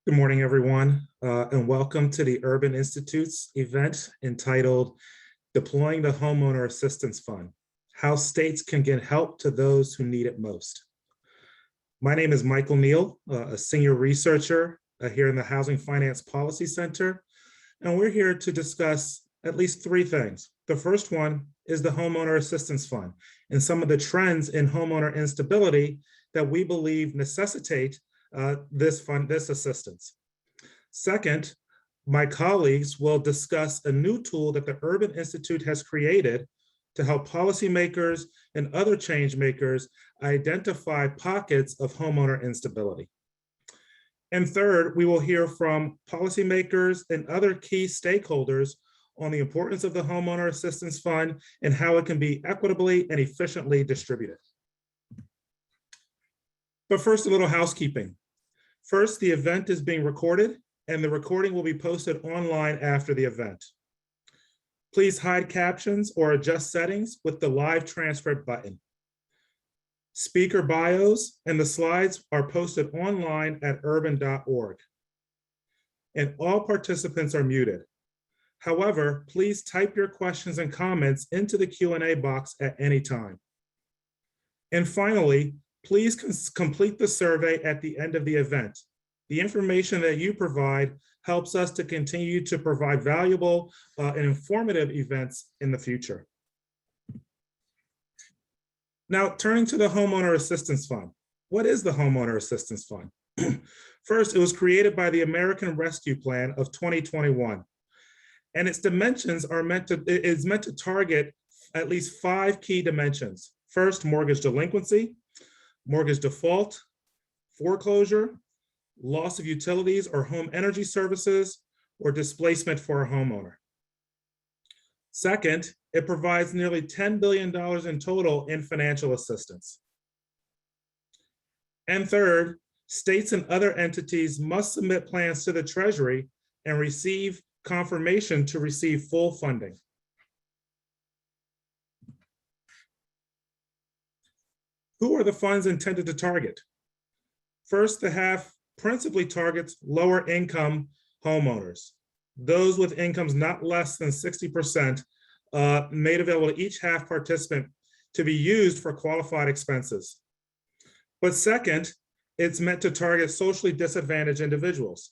Good morning, everyone, and welcome to the Urban Institute's event entitled Deploying the Homeowner Assistance Fund, How States Can Get Help to Those Who Need It Most. My name is Michael Neal, a senior researcher here in the Housing Finance Policy Center, and we're here to discuss at least three things. The first one is the Homeowner Assistance Fund and some of the trends in homeowner instability that we believe necessitate this assistance. Second, my colleagues will discuss a new tool that the Urban Institute has created to help policymakers and other change makers identify pockets of homeowner instability. And third, we will hear from policymakers and other key stakeholders on the importance of the Homeowner Assistance Fund and how it can be equitably and efficiently distributed. But first, a little housekeeping. First, the event is being recorded and the recording will be posted online after the event. Please hide captions or adjust settings with the live transcript button. Speaker bios and the slides are posted online at urban.org. And all participants are muted. However, please type your questions and comments into the Q&A box at any time. And finally, please complete the survey at the end of the event. The information that you provide helps us to continue to provide valuable and informative events in the future. Now, turning to the Homeowner Assistance Fund. What is the Homeowner Assistance Fund? First, it was created by the American Rescue Plan of 2021. And its dimensions is meant to target at least 5 key dimensions. First, mortgage delinquency, mortgage default, foreclosure, loss of utilities or home energy services, or displacement for a homeowner. Second, it provides nearly $10 billion in total in financial assistance. And third, states and other entities must submit plans to the Treasury and receive confirmation to receive full funding. Who are the funds intended to target? First, the half principally targets lower income homeowners. Those with incomes not less than 60% made available to each half participant to be used for qualified expenses. But second, it's meant to target socially disadvantaged individuals,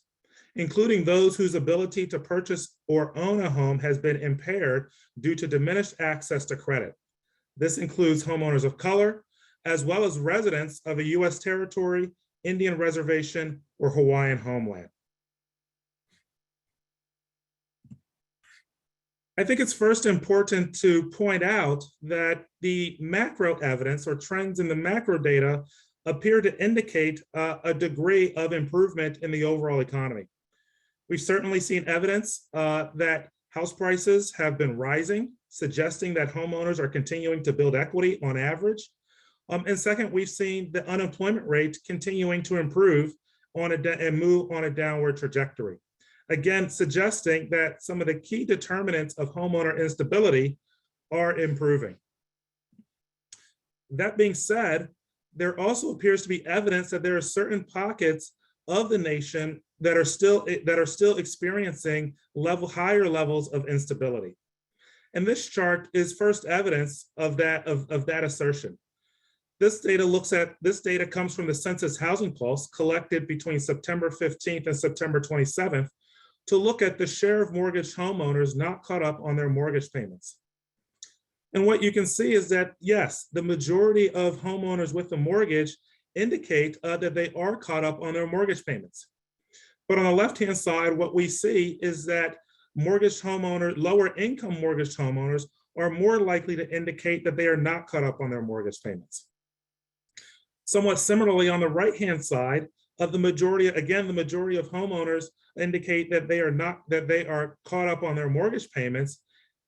including those whose ability to purchase or own a home has been impaired due to diminished access to credit. This includes homeowners of color, as well as residents of a U.S. territory, Indian reservation, or Hawaiian homeland. I think it's first important to point out that the macro evidence or trends in the macro data appear to indicate a degree of improvement in the overall economy. We've certainly seen evidence that house prices have been rising, suggesting that homeowners are continuing to build equity on average. And second, we've seen the unemployment rate continuing to improve and move on a downward trajectory. Again, suggesting that some of the key determinants of homeowner instability are improving. That being said, there also appears to be evidence that there are certain pockets of the nation that are still experiencing higher levels of instability. And this chart is first evidence of that assertion. This data comes from the Census Housing Pulse collected between September 15th and September 27th to look at the share of mortgaged homeowners not caught up on their mortgage payments. And what you can see is that, yes, the majority of homeowners with a mortgage indicate that they are caught up on their mortgage payments. But on the left-hand side, what we see is that lower income mortgaged homeowners are more likely to indicate that they are not caught up on their mortgage payments. Somewhat similarly, on the right-hand side of the majority of homeowners indicate that they are caught up on their mortgage payments.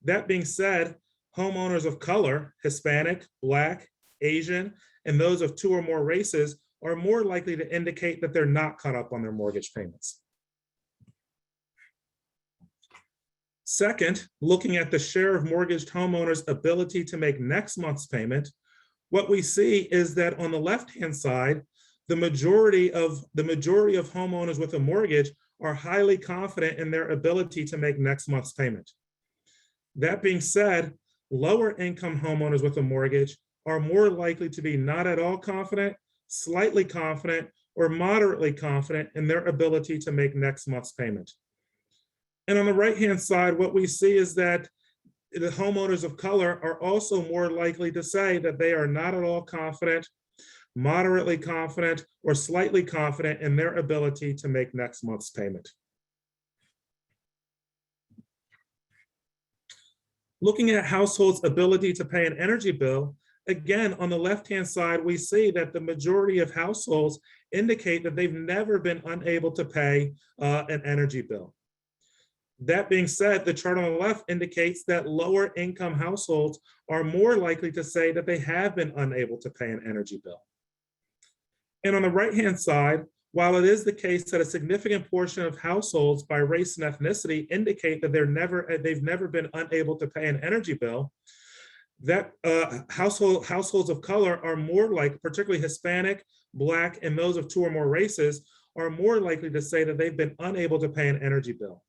That being said, homeowners of color, Hispanic, Black, Asian, and those of 2 or more races are more likely to indicate that they're not caught up on their mortgage payments. Second, looking at the share of mortgaged homeowners' ability to make next month's payment, what we see is that on the left-hand side, The majority of homeowners with a mortgage are highly confident in their ability to make next month's payment. That being said, lower income homeowners with a mortgage are more likely to be not at all confident, slightly confident, or moderately confident in their ability to make next month's payment. And on the right-hand side, what we see is that the homeowners of color are also more likely to say that they are not at all confident, moderately confident, or slightly confident in their ability to make next month's payment. Looking at households' ability to pay an energy bill, again, on the left-hand side, we see that the majority of households indicate that they've never been unable to pay an energy bill. That being said, the chart on the left indicates that lower income households are more likely to say that they have been unable to pay an energy bill. And on the right-hand side, while it is the case that a significant portion of households by race and ethnicity indicate that they've never been unable to pay an energy bill, that households of color are more like, particularly Hispanic, Black, and those of two or more races, are more likely to say that they've been unable to pay an energy bill.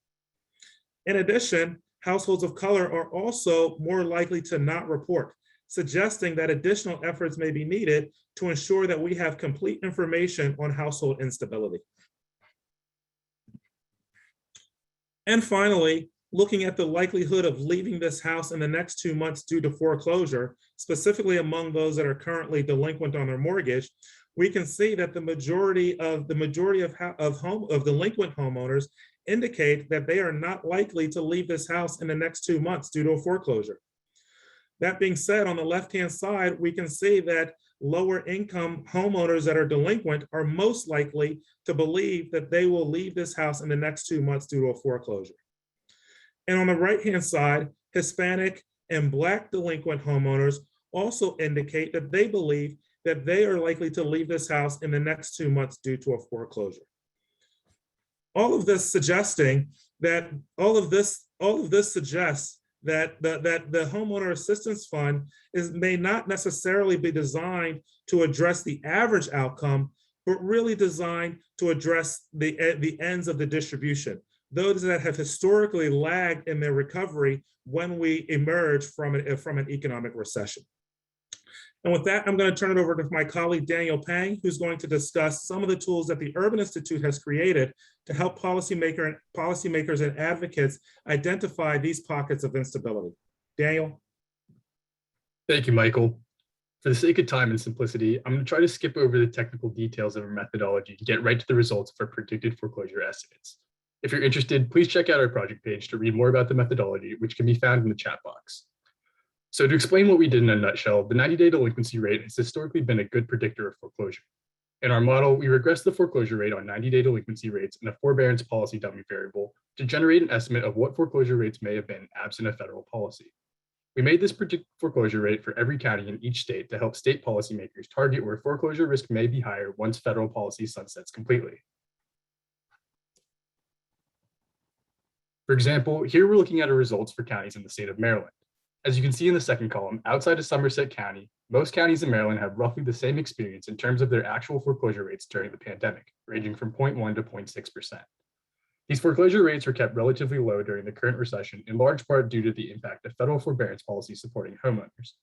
In addition, households of color are also more likely to not report, suggesting that additional efforts may be needed to ensure that we have complete information on household instability. And finally, looking at the likelihood of leaving this house in the next 2 months due to foreclosure, specifically among those that are currently delinquent on their mortgage, we can see that the majority of delinquent homeowners indicate that they are not likely to leave this house in the next 2 months due to a foreclosure. That being said, on the left-hand side, we can see that lower income homeowners that are delinquent are most likely to believe that they will leave this house in the next 2 months due to a foreclosure. And on the right-hand side, Hispanic and Black delinquent homeowners also indicate that they believe that they are likely to leave this house in the next 2 months due to a foreclosure. All of this suggests that the Homeowner Assistance Fund may not necessarily be designed to address the average outcome, but really designed to address the ends of the distribution, those that have historically lagged in their recovery when we emerge from an economic recession. And with that, I'm going to turn it over to my colleague, Daniel Pang, who's going to discuss some of the tools that the Urban Institute has created to help policymakers and advocates identify these pockets of instability. Daniel? Thank you, Michael. For the sake of time and simplicity, I'm going to try to skip over the technical details of our methodology and get right to the results of our predicted foreclosure estimates. If you're interested, please check out our project page to read more about the methodology, which can be found in the chat box. So to explain what we did in a nutshell, the 90-day delinquency rate has historically been a good predictor of foreclosure. In our model, we regress the foreclosure rate on 90-day delinquency rates and a forbearance policy dummy variable to generate an estimate of what foreclosure rates may have been absent a federal policy. We made this predicted foreclosure rate for every county in each state to help state policymakers target where foreclosure risk may be higher once federal policy sunsets completely. For example, here we're looking at our results for counties in the state of Maryland. As you can see in the second column, outside of Somerset County, most counties in Maryland have roughly the same experience in terms of their actual foreclosure rates during the pandemic, ranging from 0.1 to 0.6%. These foreclosure rates were kept relatively low during the current recession, in large part due to the impact of federal forbearance policy supporting homeowners.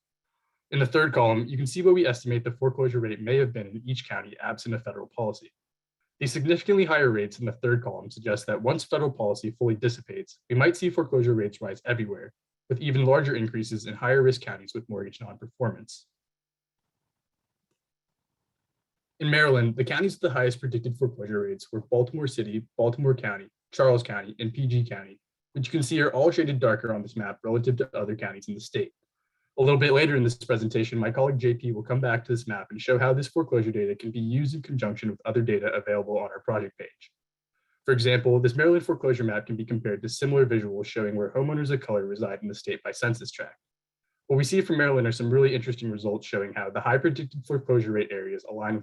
In the third column, you can see what we estimate the foreclosure rate may have been in each county absent a federal policy. These significantly higher rates in the third column suggest that once federal policy fully dissipates, we might see foreclosure rates rise everywhere, with even larger increases in higher risk counties with mortgage non-performance. In Maryland, the counties with the highest predicted foreclosure rates were Baltimore City, Baltimore County, Charles County, and PG County, which you can see are all shaded darker on this map relative to other counties in the state. A little bit later in this presentation, my colleague JP will come back to this map and show how this foreclosure data can be used in conjunction with other data available on our project page. For example, this Maryland foreclosure map can be compared to similar visuals showing where homeowners of color reside in the state by census tract. What we see from Maryland are some really interesting results showing how the high predicted foreclosure rate areas align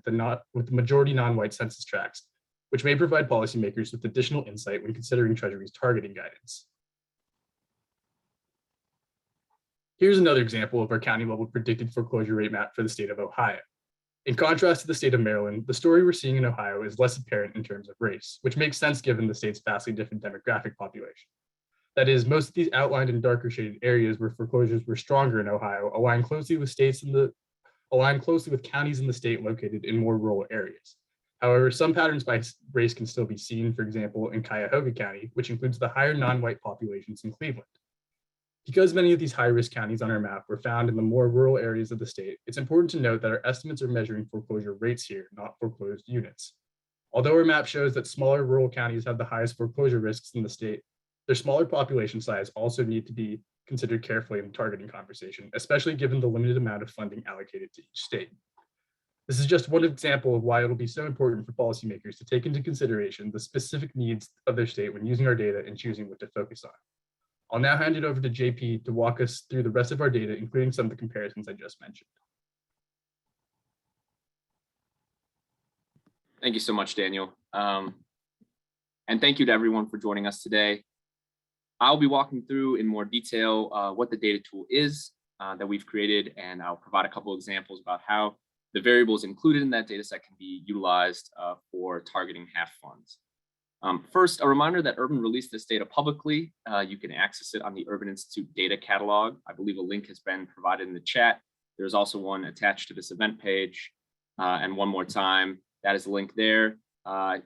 with the majority non-white census tracts, which may provide policymakers with additional insight when considering Treasury's targeting guidance. Here's another example of our county level predicted foreclosure rate map for the state of Ohio. In contrast to the state of Maryland, the story we're seeing in Ohio is less apparent in terms of race, which makes sense given the state's vastly different demographic population. That is, most of these outlined in darker shaded areas where foreclosures were stronger in Ohio align closely with counties in the state located in more rural areas. However, some patterns by race can still be seen, for example, in Cuyahoga County, which includes the higher non-white populations in Cleveland. Because many of these high-risk counties on our map were found in the more rural areas of the state, it's important to note that our estimates are measuring foreclosure rates here, not foreclosed units. Although our map shows that smaller rural counties have the highest foreclosure risks in the state, their smaller population size also need to be considered carefully in the targeting conversation, especially given the limited amount of funding allocated to each state. This is just one example of why it'll be so important for policymakers to take into consideration the specific needs of their state when using our data and choosing what to focus on. I'll now hand it over to JP to walk us through the rest of our data, including some of the comparisons I just mentioned. Thank you so much, Daniel. And thank you to everyone for joining us today. I'll be walking through in more detail what the data tool is that we've created, and I'll provide a couple examples about how the variables included in that data set can be utilized for targeting HAF funds. First, a reminder that Urban released this data publicly. You can access it on the Urban Institute data catalog. I believe a link has been provided in the chat. There's also one attached to this event page. And one more time, that is the link there.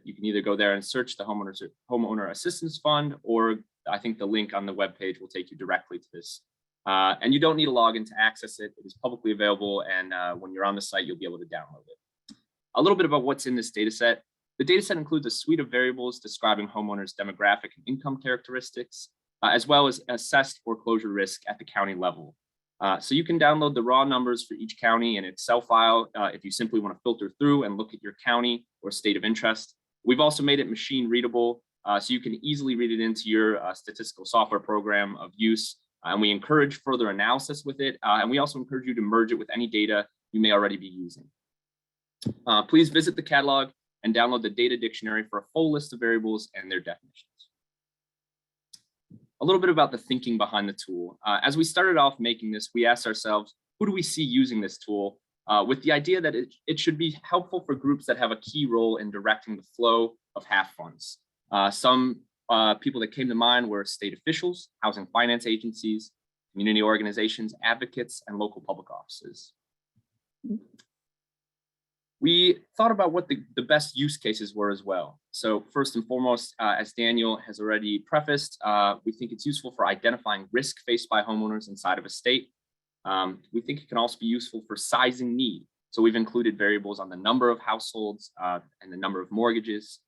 You can either go there and search the Homeowner Assistance Fund, or I think the link on the webpage will take you directly to this. And you don't need a login to access it. It is publicly available, and when you're on the site, you'll be able to download it. A little bit about what's in this data set. The data set includes a suite of variables describing homeowners' demographic and income characteristics, as well as assessed foreclosure risk at the county level. So you can download the raw numbers for each county in Excel file if you simply want to filter through and look at your county or state of interest. We've also made it machine readable, so you can easily read it into your statistical software program of use. And we encourage further analysis with it. And we also encourage you to merge it with any data you may already be using. Please visit the catalog and download the data dictionary for a full list of variables and their definitions. A little bit about the thinking behind the tool. As we started off making this, we asked ourselves, who do we see using this tool? With the idea that it should be helpful for groups that have a key role in directing the flow of HAF funds. Some people that came to mind were state officials, housing finance agencies, community organizations, advocates, and local public offices. We thought about what the best use cases were as well. So first and foremost, as Daniel has already prefaced, we think it's useful for identifying risk faced by homeowners inside of a state. We think it can also be useful for sizing need. So we've included variables on the number of households and the number of mortgages.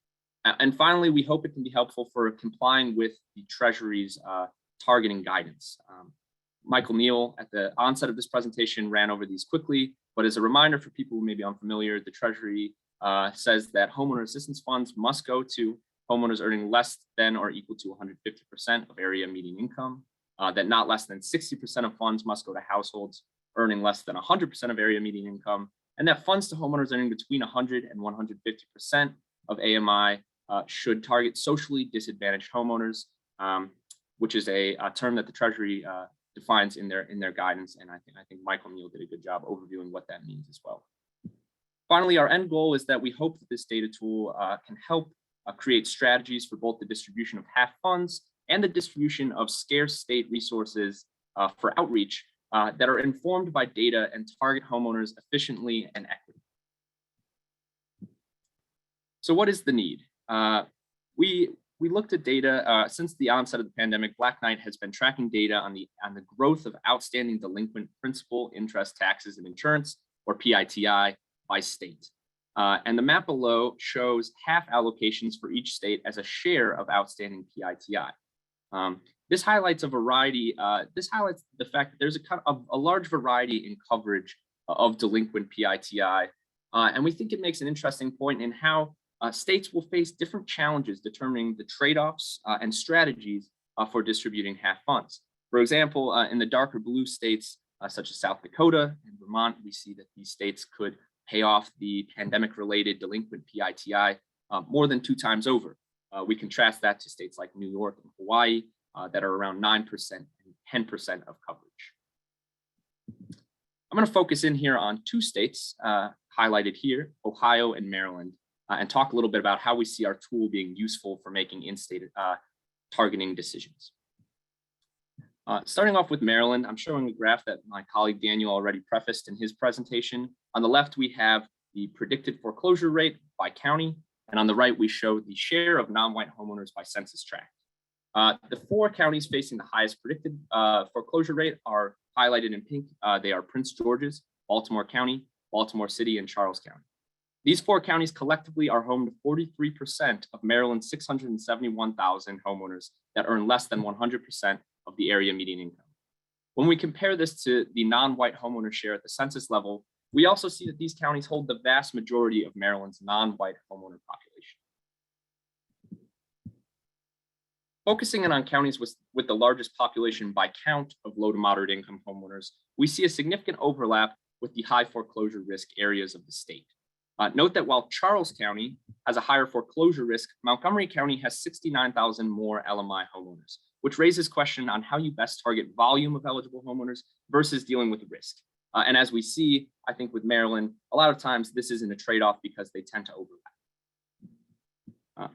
And finally, we hope it can be helpful for complying with the Treasury's targeting guidance. Michael Neal, at the onset of this presentation, ran over these quickly, but as a reminder for people who may be unfamiliar, the Treasury says that homeowner assistance funds must go to homeowners earning less than or equal to 150% of area median income, that not less than 60% of funds must go to households earning less than 100% of area median income, and that funds to homeowners earning between 100 and 150% of AMI should target socially disadvantaged homeowners, which is a term that the Treasury defines in their guidance, and I think Michael Neal did a good job overviewing what that means as well. Finally, our end goal is that we hope that this data tool can help create strategies for both the distribution of HAF funds and the distribution of scarce state resources for outreach that are informed by data and target homeowners efficiently and equitably. So what is the need? We looked at data since the onset of the pandemic. Black Knight has been tracking data on the growth of outstanding delinquent principal, interest, taxes, and insurance, or PITI, by state. And the map below shows HAF allocations for each state as a share of outstanding PITI. This highlights a variety. This highlights the fact that there's a large variety in coverage of delinquent PITI, and we think it makes an interesting point in how states will face different challenges determining the trade-offs and strategies for distributing HAF funds. For example, in the darker blue states, such as South Dakota and Vermont, we see that these states could pay off the pandemic-related delinquent PITI more than 2 times over. We contrast that to states like New York and Hawaii that are around 9% and 10% of coverage. I'm going to focus in here on 2 states, highlighted here, Ohio and Maryland, and talk a little bit about how we see our tool being useful for making in-state targeting decisions. Starting off with Maryland, I'm showing a graph that my colleague Daniel already prefaced in his presentation. On the left, we have the predicted foreclosure rate by county, and on the right, we show the share of non-white homeowners by census tract. The 4 counties facing the highest predicted foreclosure rate are highlighted in pink. They are Prince George's, Baltimore County, Baltimore City, and Charles County. These 4 counties collectively are home to 43% of Maryland's 671,000 homeowners that earn less than 100% of the area median income. When we compare this to the non-white homeowner share at the census level, we also see that these counties hold the vast majority of Maryland's non-white homeowner population. Focusing in on counties with the largest population by count of low to moderate income homeowners, we see a significant overlap with the high foreclosure risk areas of the state. Note that while Charles County has a higher foreclosure risk, Montgomery County has 69,000 more LMI homeowners, which raises question on how you best target volume of eligible homeowners versus dealing with risk. And as we see, I think with Maryland, a lot of times this isn't a trade-off because they tend to overlap.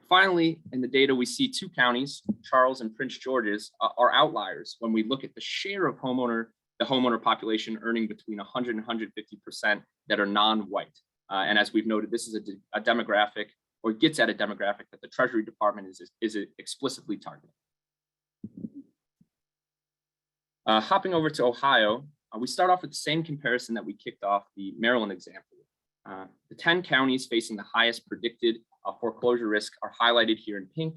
Finally, in the data, we see 2 counties, Charles and Prince George's, are outliers when we look at the share of the homeowner population earning between 100 and 150% that are non-white. And as we've noted, this is a demographic, or gets at a demographic that the Treasury Department is explicitly targeting. Hopping over to Ohio, we start off with the same comparison that we kicked off the Maryland example. The 10 counties facing the highest predicted foreclosure risk are highlighted here in pink,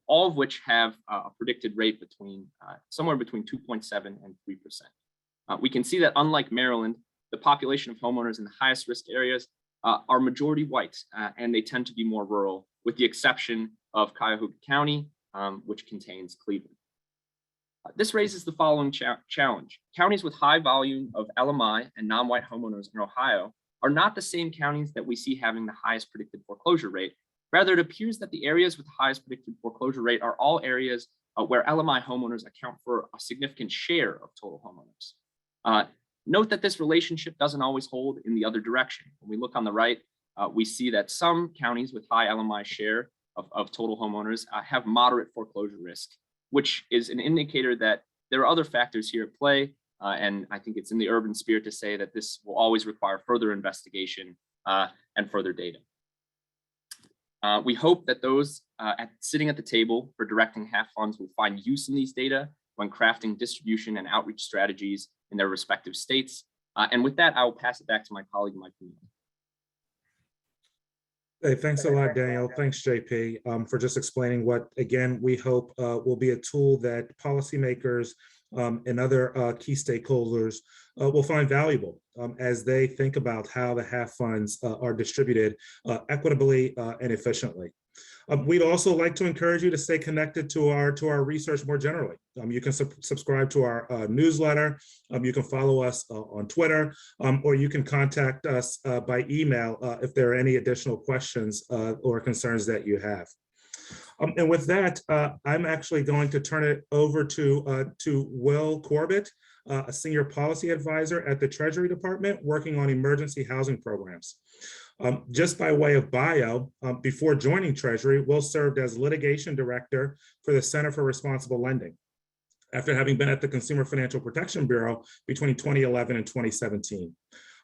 all of which have a predicted rate somewhere between 2.7 and 3%. We can see that unlike Maryland, the population of homeowners in the highest risk areas are majority white, and they tend to be more rural, with the exception of Cuyahoga County, which contains Cleveland. This raises the following challenge. Counties with high volume of LMI and non-white homeowners in Ohio are not the same counties that we see having the highest predicted foreclosure rate. Rather, it appears that the areas with the highest predicted foreclosure rate are all areas where LMI homeowners account for a significant share of total homeowners. Note that this relationship doesn't always hold in the other direction. When we look on the right, we see that some counties with high LMI share of total homeowners have moderate foreclosure risk, which is an indicator that there are other factors here at play. And I think it's in the urban spirit to say that this will always require further investigation and further data. We hope that those sitting at the table for directing HAF funds will find use in these data when crafting distribution and outreach strategies in their respective states. And with that, I will pass it back to my colleague, Mike. Hey, thanks a lot, Daniel. Thanks, JP, for just explaining what, again, we hope will be a tool that policymakers and other key stakeholders will find valuable as they think about how the HAF funds are distributed equitably and efficiently. We'd also like to encourage you to stay connected to our research more generally. You can subscribe to our newsletter. You can follow us on Twitter, or you can contact us by email if there are any additional questions or concerns that you have. And with that, I'm actually going to turn it over to Will Corbett, a senior policy advisor at the Treasury Department working on emergency housing programs. Just by way of bio, before joining Treasury, Will served as litigation director for the Center for Responsible Lending, after having been at the Consumer Financial Protection Bureau between 2011 and 2017.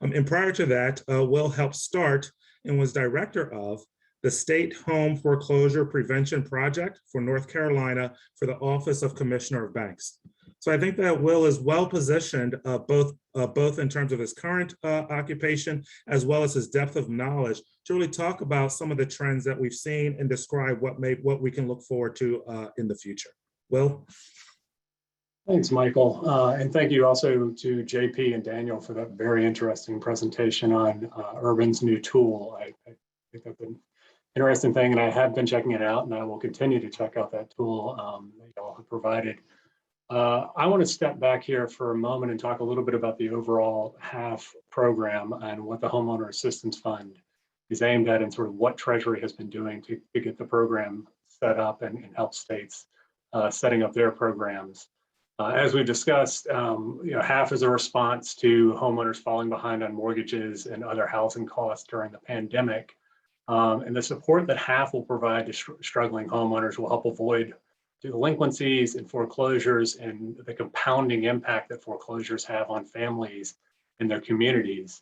And prior to that, Will helped start and was director of the State Home Foreclosure Prevention Project for North Carolina for the Office of Commissioner of Banks. So I think that Will is well positioned both in terms of his current occupation as well as his depth of knowledge to really talk about some of the trends that we've seen and describe what we can look forward to in the future. Will? Thanks, Michael. And thank you also to JP and Daniel for that very interesting presentation on Urban's new tool. I think that's an interesting thing, and I have been checking it out, and I will continue to check out that tool that you all have provided. I want to step back here for a moment and talk a little bit about the overall HAF program and what the Homeowner Assistance Fund is aimed at, and sort of what Treasury has been doing to get the program set up and help states setting up their programs. As we've discussed, half is a response to homeowners falling behind on mortgages and other housing costs during the pandemic. And the support that half will provide to struggling homeowners will help avoid delinquencies and foreclosures and the compounding impact that foreclosures have on families and their communities.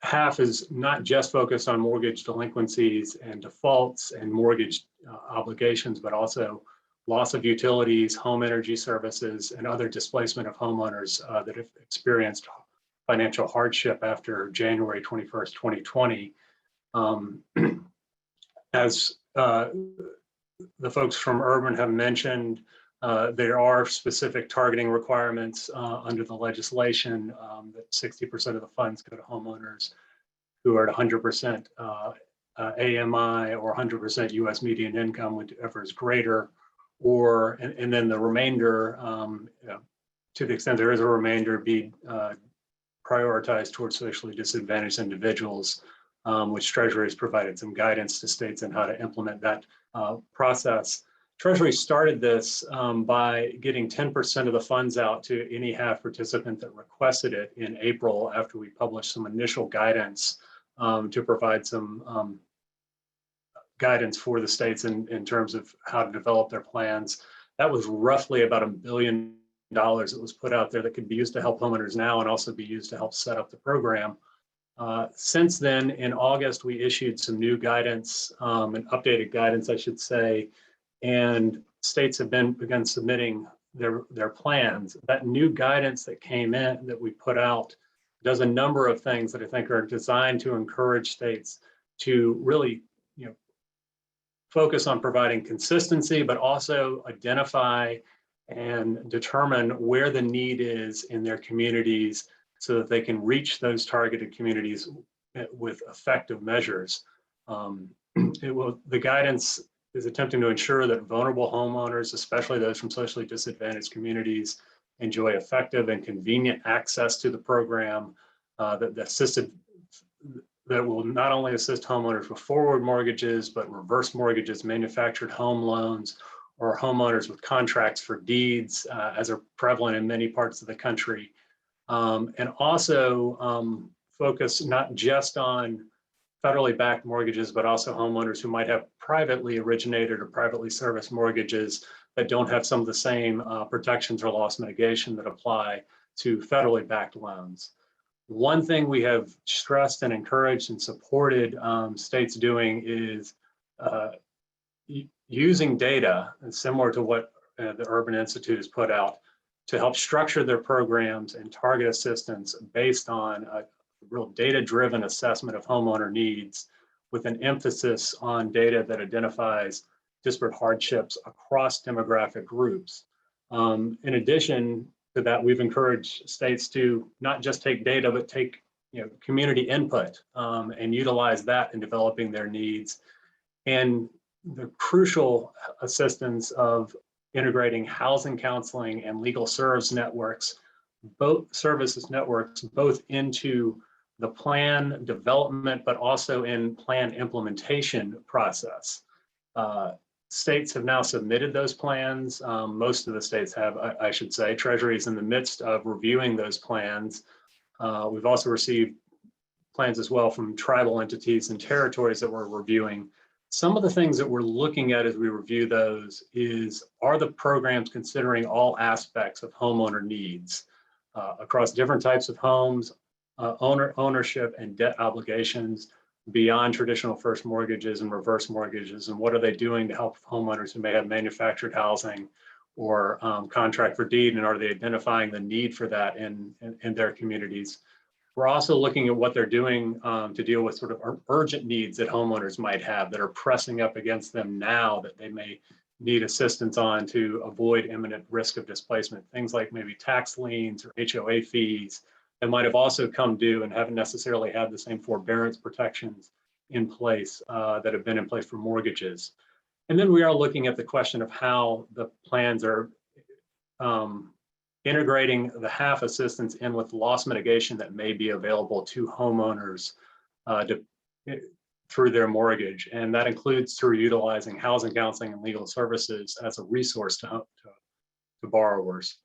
Half is not just focused on mortgage delinquencies and defaults and mortgage obligations, but also loss of utilities, home energy services, and other displacement of homeowners that have experienced financial hardship after January 21st, 2020. As the folks from Urban have mentioned, there are specific targeting requirements under the legislation that 60% of the funds go to homeowners who are at 100% AMI or 100% US median income, whichever is greater, or and then the remainder, to the extent there is a remainder, be prioritized towards socially disadvantaged individuals, which Treasury has provided some guidance to states on how to implement that process. Treasury started this by getting 10% of the funds out to any half participant that requested it in April after we published some initial guidance to provide some guidance for the states in terms of how to develop their plans. That was roughly about $1 billion that was put out there that could be used to help homeowners now and also be used to help set up the program. Since then, in August, we issued some new guidance, and updated guidance, I should say, and states have begun submitting their plans. That new guidance that came in, that we put out, does a number of things that I think are designed to encourage states to really, focus on providing consistency, but also identify and determine where the need is in their communities so that they can reach those targeted communities with effective measures. The guidance is attempting to ensure that vulnerable homeowners, especially those from socially disadvantaged communities, enjoy effective and convenient access to the program that will not only assist homeowners with forward mortgages, but reverse mortgages, manufactured home loans, or homeowners with contracts for deeds, as are prevalent in many parts of the country. And also focus not just on federally backed mortgages, but also homeowners who might have privately originated or privately serviced mortgages that don't have some of the same protections or loss mitigation that apply to federally backed loans. One thing we have stressed and encouraged and supported states doing is using data, and similar to what the Urban Institute has put out, to help structure their programs and target assistance based on a real data-driven assessment of homeowner needs, with an emphasis on data that identifies disparate hardships across demographic groups. In addition to that, we've encouraged states to not just take data, but take community input and utilize that in developing their needs. And the crucial assistance of integrating housing counseling and legal service networks, both into the plan development, but also in plan implementation process. States have now submitted those plans. Most of the states have, I should say. Treasury is in the midst of reviewing those plans. We've also received plans as well from tribal entities and territories that we're reviewing. Some of the things that we're looking at as we review those are the programs considering all aspects of homeowner needs across different types of homes, ownership and debt obligations, beyond traditional first mortgages and reverse mortgages, and what are they doing to help homeowners who may have manufactured housing or contract for deed, and are they identifying the need for that in their communities? We're also looking at what they're doing to deal with sort of urgent needs that homeowners might have that are pressing up against them now that they may need assistance on to avoid imminent risk of displacement. Things like maybe tax liens or HOA fees that might have also come due and haven't necessarily had the same forbearance protections in place that have been in place for mortgages. And then we are looking at the question of how the plans are integrating the half assistance in with loss mitigation that may be available to homeowners through their mortgage. And that includes through utilizing housing counseling and legal services as a resource to borrowers.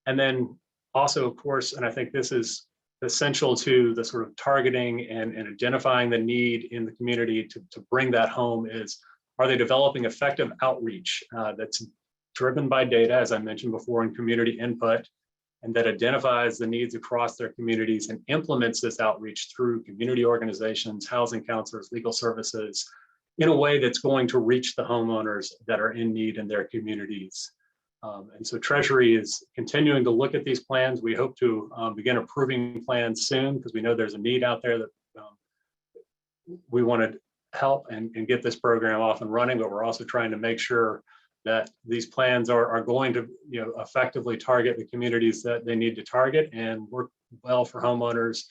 And then also, of course, and I think this is essential to the sort of targeting and identifying the need in the community to bring that home is, are they developing effective outreach that's driven by data, as I mentioned before, and community input, and that identifies the needs across their communities and implements this outreach through community organizations, housing counselors, legal services, in a way that's going to reach the homeowners that are in need in their communities. And so Treasury is continuing to look at these plans. We hope to begin approving plans soon because we know there's a need out there that we want to help and get this program off and running, but we're also trying to make sure that these plans are going to effectively target the communities that they need to target and work well for homeowners,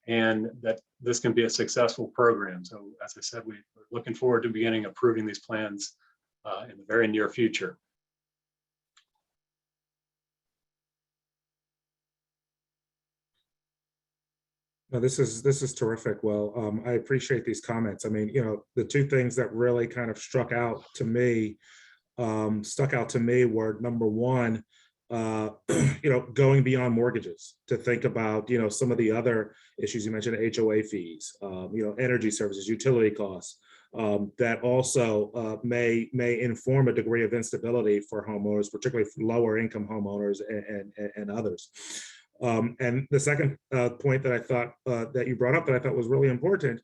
and that this can be a successful program. So as I said, we're looking forward to beginning approving these plans in the very near future. No, this is terrific. Well, I appreciate these comments. I mean, the two things that really kind of stuck out to me were, number one, going beyond mortgages to think about, some of the other issues you mentioned, HOA fees, energy services, utility costs, that also may inform a degree of instability for homeowners, particularly for lower income homeowners and others. And the second point that I thought that you brought up that I thought was really important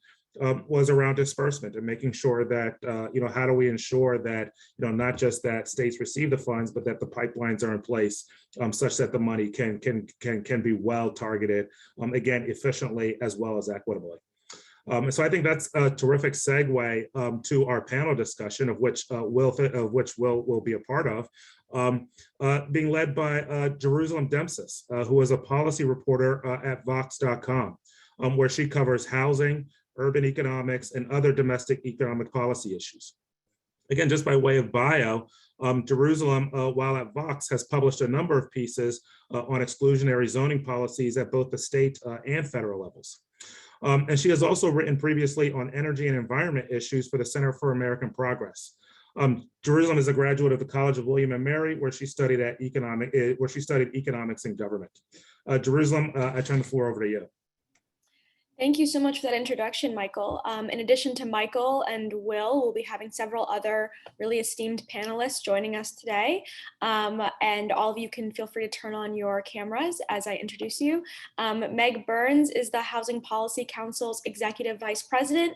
was around disbursement and making sure that, how do we ensure that, not just that states receive the funds, but that the pipelines are in place such that the money can be well targeted, again, efficiently as well as equitably. So I think that's a terrific segue to our panel discussion, of which we'll be a part of, being led by Jerusalem Dempsis, who is a policy reporter at Vox.com, where she covers housing, urban economics, and other domestic economic policy issues. Again, just by way of bio, Jerusalem, while at Vox, has published a number of pieces on exclusionary zoning policies at both the state and federal levels. And she has also written previously on energy and environment issues for the Center for American Progress. Jerusalem is a graduate of the College of William and Mary, where she studied economics and government. Jerusalem, I turn the floor over to you. Thank you so much for that introduction, Michael. In addition to Michael and Will, we'll be having several other really esteemed panelists joining us today. And all of you can feel free to turn on your cameras as I introduce you. Meg Burns is the Housing Policy Council's Executive Vice President.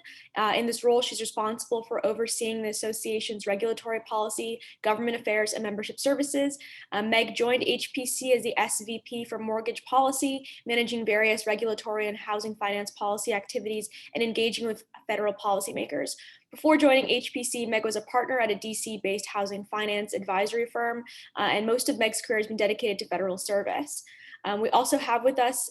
In this role, she's responsible for overseeing the association's regulatory policy, government affairs, and membership services. Meg joined HPC as the SVP for mortgage policy, managing various regulatory and housing finance policy activities and engaging with federal policymakers. Before joining HPC, Meg was a partner at a DC-based housing finance advisory firm, and most of Meg's career has been dedicated to federal service. We also have with us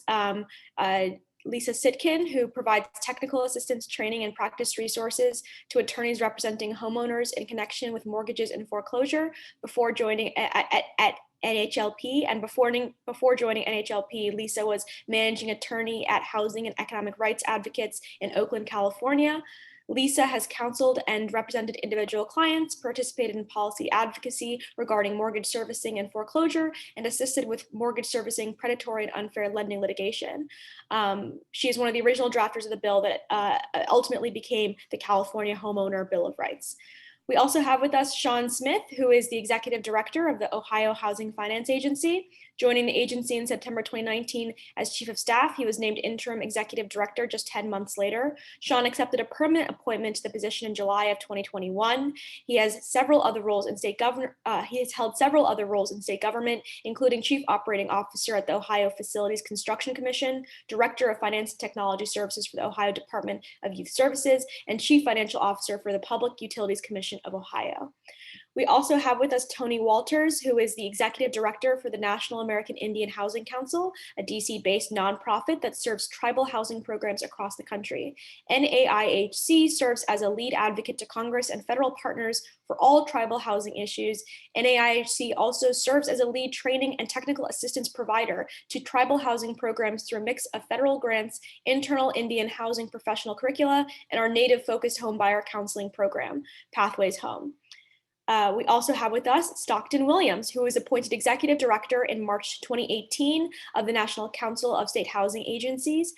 Lisa Sitkin, who provides technical assistance, training, and practice resources to attorneys representing homeowners in connection with mortgages and foreclosure before joining at NHLP, and before joining NHLP, Lisa was managing attorney at Housing and Economic Rights Advocates in Oakland, California. Lisa has counseled and represented individual clients, participated in policy advocacy regarding mortgage servicing and foreclosure, and assisted with mortgage servicing, predatory and unfair lending litigation. She is one of the original drafters of the bill that ultimately became the California Homeowner Bill of Rights. We also have with us Sean Smith, who is the Executive Director of the Ohio Housing Finance Agency. Joining the agency in September 2019 as Chief of Staff, he was named Interim Executive Director just 10 months later. Sean accepted a permanent appointment to the position in July of 2021. He has held several other roles in state government, including Chief Operating Officer at the Ohio Facilities Construction Commission, Director of Finance and Technology Services for the Ohio Department of Youth Services, and Chief Financial Officer for the Public Utilities Commission of Ohio. We also have with us Tony Walters, who is the Executive Director for the National American Indian Housing Council, a DC-based nonprofit that serves tribal housing programs across the country. NAIHC serves as a lead advocate to Congress and federal partners for all tribal housing issues. NAIHC also serves as a lead training and technical assistance provider to tribal housing programs through a mix of federal grants, internal Indian housing professional curricula, and our native-focused home buyer counseling program, Pathways Home. We also have with us Stockton Williams, who was appointed Executive Director in March 2018 of the National Council of State Housing Agencies.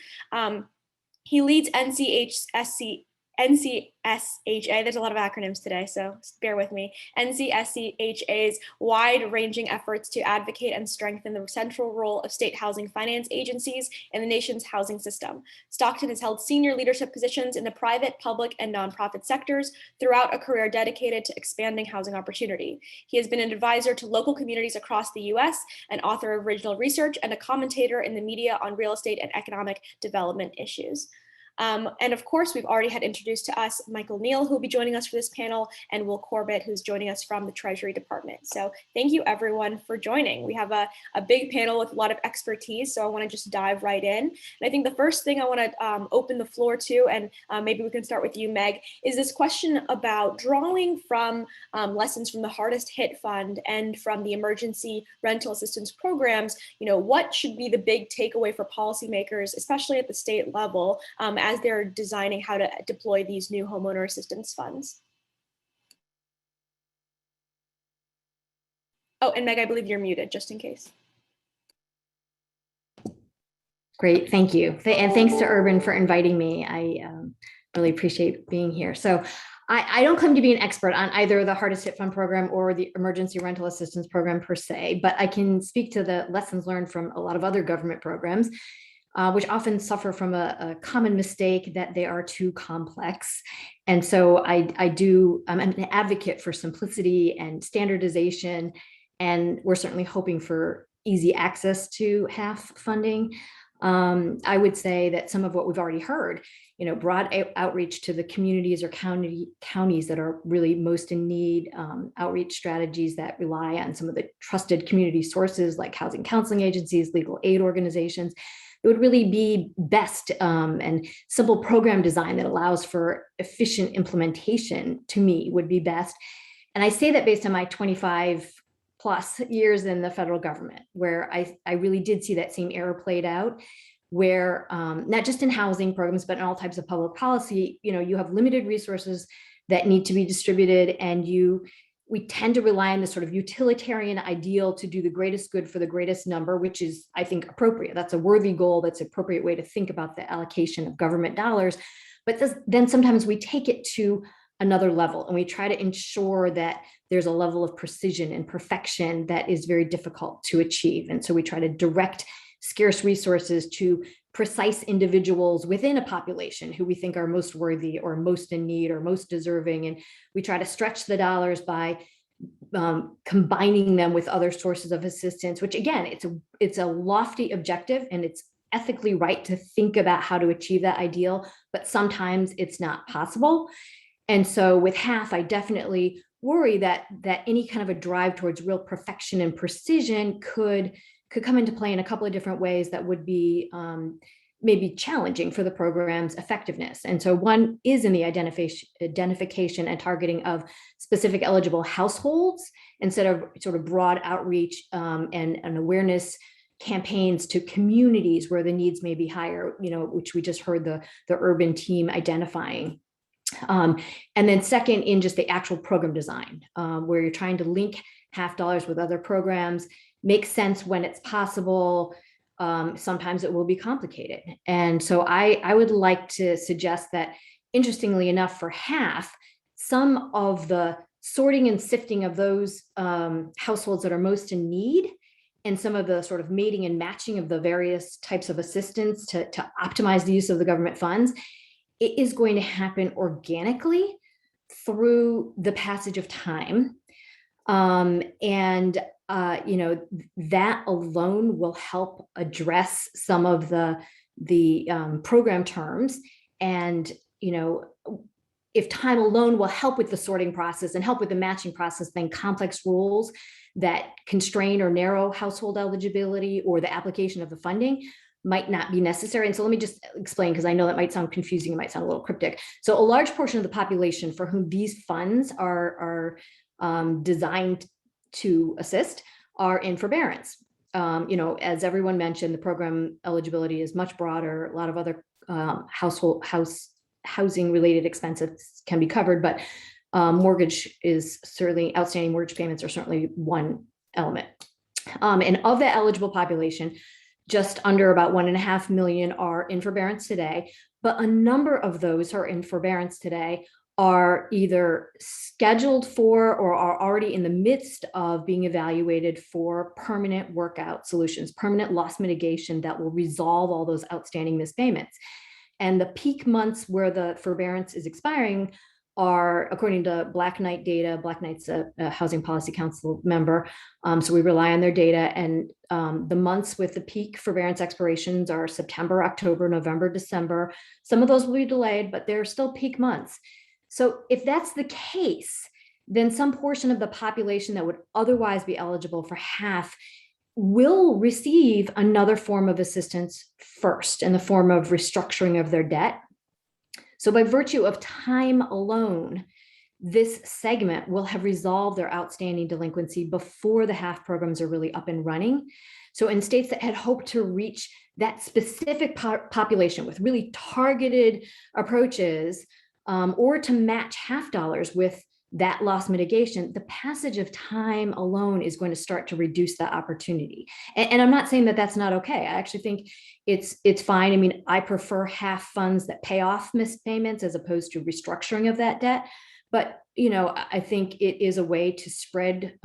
He leads NCSHA, there's a lot of acronyms today, so bear with me, NCSCHA's wide-ranging efforts to advocate and strengthen the central role of state housing finance agencies in the nation's housing system. Stockton has held senior leadership positions in the private, public, and nonprofit sectors throughout a career dedicated to expanding housing opportunity. He has been an advisor to local communities across the US, an author of original research, and a commentator in the media on real estate and economic development issues. And of course, we've already had introduced to us Michael Neal, who will be joining us for this panel, and Will Corbett, who's joining us from the Treasury Department. So thank you everyone for joining. We have a big panel with a lot of expertise, so I want to just dive right in. And I think the first thing I want to open the floor to, and maybe we can start with you, Meg, is this question about drawing from lessons from the hardest hit fund and from the emergency rental assistance programs. What should be the big takeaway for policymakers, especially at the state level, as they're designing how to deploy these new homeowner assistance funds? Oh, and Meg, I believe you're muted, just in case. Great, thank you. And thanks to Urban for inviting me. I really appreciate being here. So I don't claim to be an expert on either the hardest hit fund program or the emergency rental assistance program per se, but I can speak to the lessons learned from a lot of other government programs, which often suffer from a common mistake that they are too complex. And so I'm an advocate for simplicity and standardization, and we're certainly hoping for easy access to HAF funding. I would say that some of what we've already heard, broad outreach to the communities or counties that are really most in need, outreach strategies that rely on some of the trusted community sources like housing counseling agencies, legal aid organizations. It would really be best, and simple program design that allows for efficient implementation, to me, would be best. And I say that based on my 25 plus years in the federal government, where I really did see that same error played out, where not just in housing programs, but in all types of public policy, you have limited resources that need to be distributed, and we tend to rely on this sort of utilitarian ideal to do the greatest good for the greatest number, which is, I think, appropriate. That's a worthy goal. That's an appropriate way to think about the allocation of government dollars. But then sometimes we take it to another level and we try to ensure that there's a level of precision and perfection that is very difficult to achieve. And so we try to direct scarce resources to precise individuals within a population who we think are most worthy or most in need or most deserving. And we try to stretch the dollars by combining them with other sources of assistance, which again, it's a lofty objective, and it's ethically right to think about how to achieve that ideal, but sometimes it's not possible. And so with HAF, I definitely worry that any kind of a drive towards real perfection and precision could come into play in a couple of different ways that would be maybe challenging for the program's effectiveness. And so one is in the identification and targeting of specific eligible households instead of sort of broad outreach and awareness campaigns to communities where the needs may be higher, which we just heard the urban team identifying. And then second, in just the actual program design, where you're trying to link HAF dollars with other programs, makes sense when it's possible. Sometimes it will be complicated. And so I would like to suggest that, interestingly enough, for HAF, some of the sorting and sifting of those households that are most in need, and some of the sort of mating and matching of the various types of assistance to optimize the use of the government funds, it is going to happen organically through the passage of time. That alone will help address some of the program terms. And, if time alone will help with the sorting process and help with the matching process, then complex rules that constrain or narrow household eligibility or the application of the funding might not be necessary. And so let me just explain, because I know that might sound confusing, it might sound a little cryptic. So a large portion of the population for whom these funds are designed to assist are in forbearance. As everyone mentioned, the program eligibility is much broader. A lot of other housing related expenses can be covered, but Mortgage is certainly, outstanding mortgage payments are certainly one element. And of the eligible population, just under about 1.5 million are in forbearance today, but a number of those who are in forbearance today are either scheduled for or are already in the midst of being evaluated for permanent workout solutions, permanent loss mitigation that will resolve all those outstanding missed payments. And the peak months where the forbearance is expiring are, according to Black Knight data. Black Knight's a Housing Policy Council member, so we rely on their data. And the months with the peak forbearance expirations are September, October, November, December. Some of those will be delayed, but they're still peak months. So if that's the case, then some portion of the population that would otherwise be eligible for HAF will receive another form of assistance first in the form of restructuring of their debt. So by virtue of time alone, this segment will have resolved their outstanding delinquency before the HAF programs are really up and running. So in states that had hoped to reach that specific population with really targeted approaches, or to match HAF dollars with that loss mitigation, the passage of time alone is going to start to reduce that opportunity. And I'm not saying that that's not okay. I actually think it's fine. I mean, I prefer HAF funds that pay off missed payments as opposed to restructuring of that debt. But I think it is a way to spread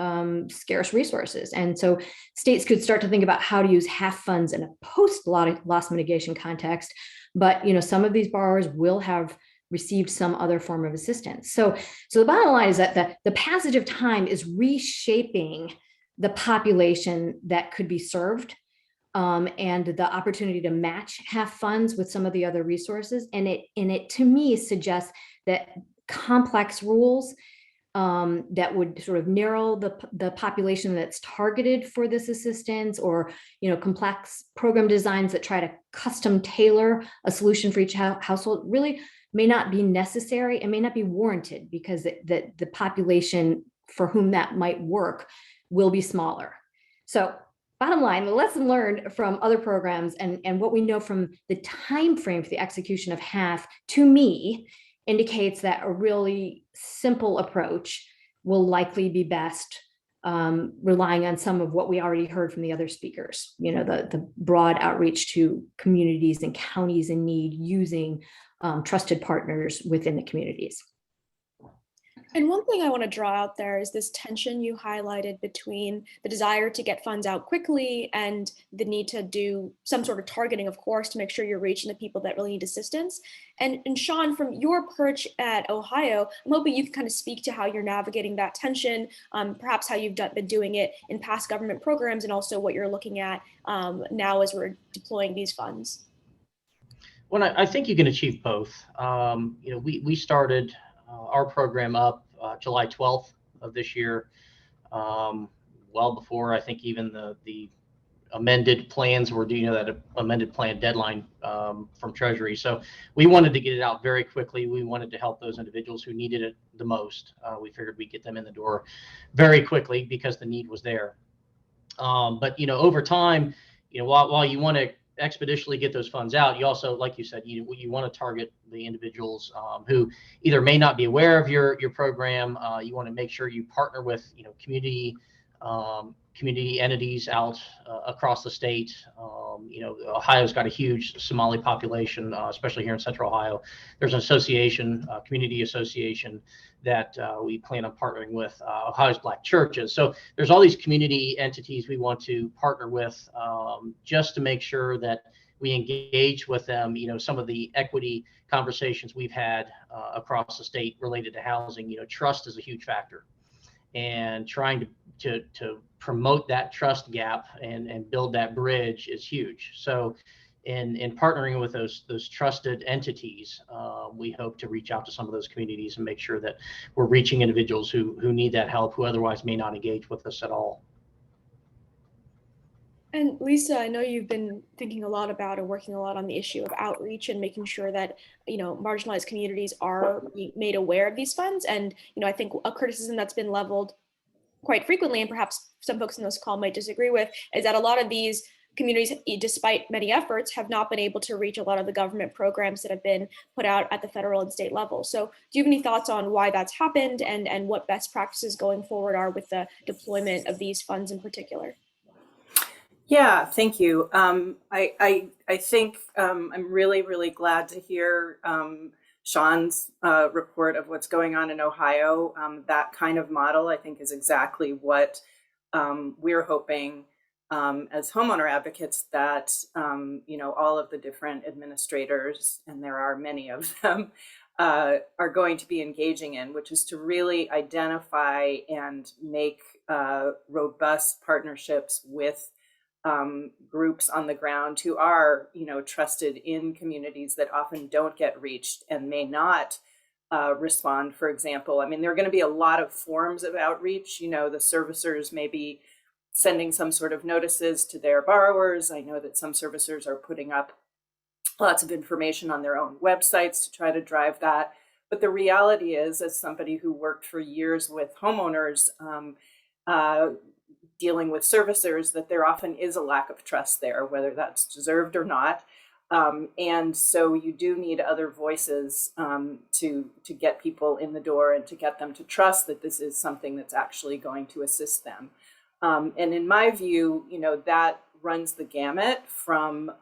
scarce resources. And so states could start to think about how to use HAF funds in a post-loss mitigation context. But some of these borrowers will have received some other form of assistance. So the bottom line is that the passage of time is reshaping the population that could be served, and the opportunity to match HAF funds with some of the other resources. And it to me suggests that complex rules that would sort of narrow the population that's targeted for this assistance, or complex program designs that try to custom tailor a solution for each household really may not be necessary and may not be warranted, because the population for whom that might work will be smaller. So bottom line, the lesson learned from other programs and what we know from the time frame for the execution of HAF, to me, indicates that a really simple approach will likely be best, relying on some of what we already heard from the other speakers, the broad outreach to communities and counties in need, using trusted partners within the communities. And one thing I want to draw out there is this tension you highlighted between the desire to get funds out quickly and the need to do some sort of targeting, of course, to make sure you're reaching the people that really need assistance. And Sean, from your perch at Ohio, I'm hoping you can kind of speak to how you're navigating that tension, perhaps how you've been doing it in past government programs, and also what you're looking at now as we're deploying these funds. Well, I think you can achieve both. We started our program up July 12th of this year, well before I think even the amended plans were due, that amended plan deadline from Treasury. So we wanted to get it out very quickly. We wanted to help those individuals who needed it the most. We figured we'd get them in the door very quickly because the need was there. But over time, while you want to expeditiously get those funds out, you also, like you said, you want to target the individuals who either may not be aware of your program. You want to make sure you partner with community entities out across the state. Ohio's got a huge Somali population, especially here in Central Ohio. There's an association, community association, that we plan on partnering with, Ohio's Black churches. So there's all these community entities we want to partner with, just to make sure that we engage with them. Some of the equity conversations we've had across the state related to housing, trust is a huge factor, and trying to promote that trust gap and build that bridge is huge. So in partnering with those trusted entities, we hope to reach out to some of those communities and make sure that we're reaching individuals who need that help, who otherwise may not engage with us at all. And Lisa, I know you've been thinking a lot about and working a lot on the issue of outreach and making sure that, marginalized communities are being made aware of these funds. And, I think a criticism that's been leveled quite frequently, and perhaps some folks in this call might disagree with, is that a lot of these communities, despite many efforts, have not been able to reach a lot of the government programs that have been put out at the federal and state level. So do you have any thoughts on why that's happened and what best practices going forward are with the deployment of these funds in particular? Yeah, thank you. I think I'm really glad to hear Sean's report of what's going on in Ohio. That kind of model, I think, is exactly what we're hoping as homeowner advocates that all of the different administrators, and there are many of them, are going to be engaging in, which is to really identify and make robust partnerships with groups on the ground who are, trusted in communities that often don't get reached and may not respond. For example, I mean, there are going to be a lot of forms of outreach. The servicers may be sending some sort of notices to their borrowers. I know that some servicers are putting up lots of information on their own websites to try to drive that. But the reality is, as somebody who worked for years with homeowners, dealing with servicers, that there often is a lack of trust there, whether that's deserved or not. And so you do need other voices to get people in the door and to get them to trust that this is something that's actually going to assist them. And in my view, that runs the gamut from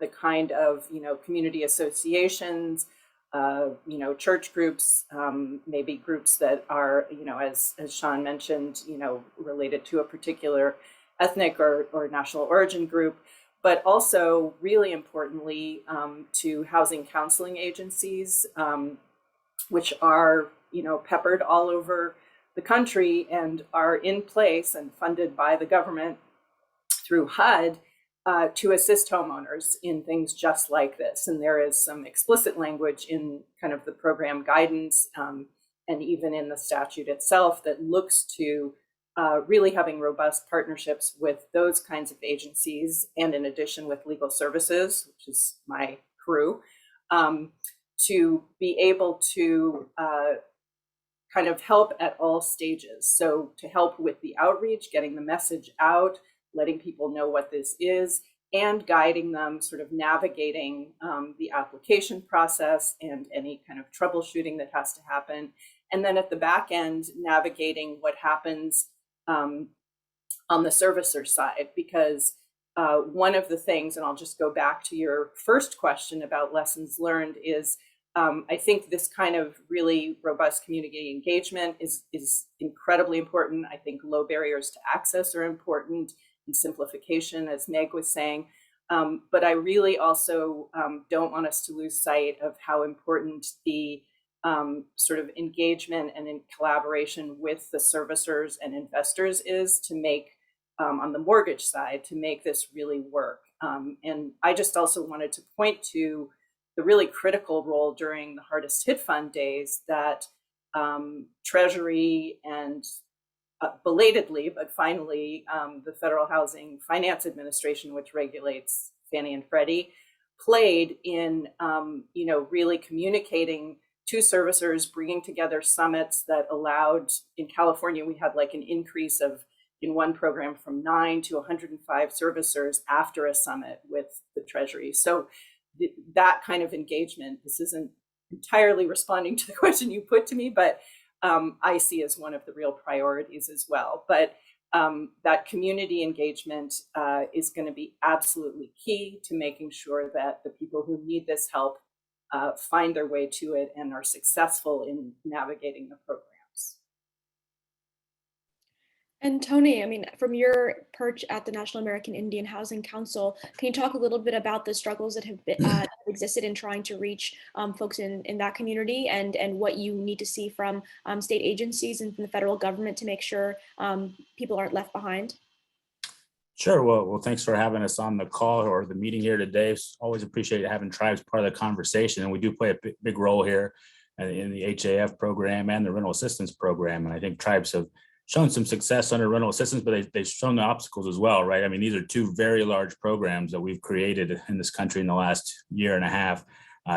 the kind of, community associations, church groups, maybe groups that are, as Sean mentioned, related to a particular ethnic or national origin group, but also really importantly to housing counseling agencies, which are, peppered all over the country and are in place and funded by the government through HUD to assist homeowners in things just like this. And there is some explicit language in kind of the program guidance and even in the statute itself that looks to really having robust partnerships with those kinds of agencies, and in addition with legal services, which is my crew, to be able to kind of help at all stages. So to help with the outreach, getting the message out, letting people know what this is, and guiding them, sort of navigating the application process and any kind of troubleshooting that has to happen. And then at the back end, navigating what happens on the servicer side, because one of the things, and I'll just go back to your first question about lessons learned, is I think this kind of really robust community engagement is incredibly important. I think low barriers to access are important, and simplification, as Meg was saying. But I really also don't want us to lose sight of how important the sort of engagement and in collaboration with the servicers and investors is to make, on the mortgage side, to make this really work. And I just also wanted to point to the really critical role during the hardest hit fund days that Treasury and belatedly, but finally, the Federal Housing Finance Administration, which regulates Fannie and Freddie, played in, really communicating to servicers, bringing together summits that allowed, in California, we had like an increase of, in one program, from 9 to 105 servicers after a summit with the Treasury. So that kind of engagement, this isn't entirely responding to the question you put to me, but I see as one of the real priorities as well. But that community engagement is going to be absolutely key to making sure that the people who need this help find their way to it and are successful in navigating the programs. And Tony, I mean, from your perch at the National American Indian Housing Council, can you talk a little bit about the struggles that have been, existed in trying to reach folks in that community, and what you need to see from state agencies and from the federal government to make sure people aren't left behind? Sure. Well, thanks for having us on the call or the meeting here today. It's always appreciate having tribes part of the conversation, and we do play a big role here in the HAF program and the rental assistance program. And I think tribes have shown some success under rental assistance, but they've shown the obstacles as well, right? I mean, these are two very large programs that we've created in this country in the last year and a half.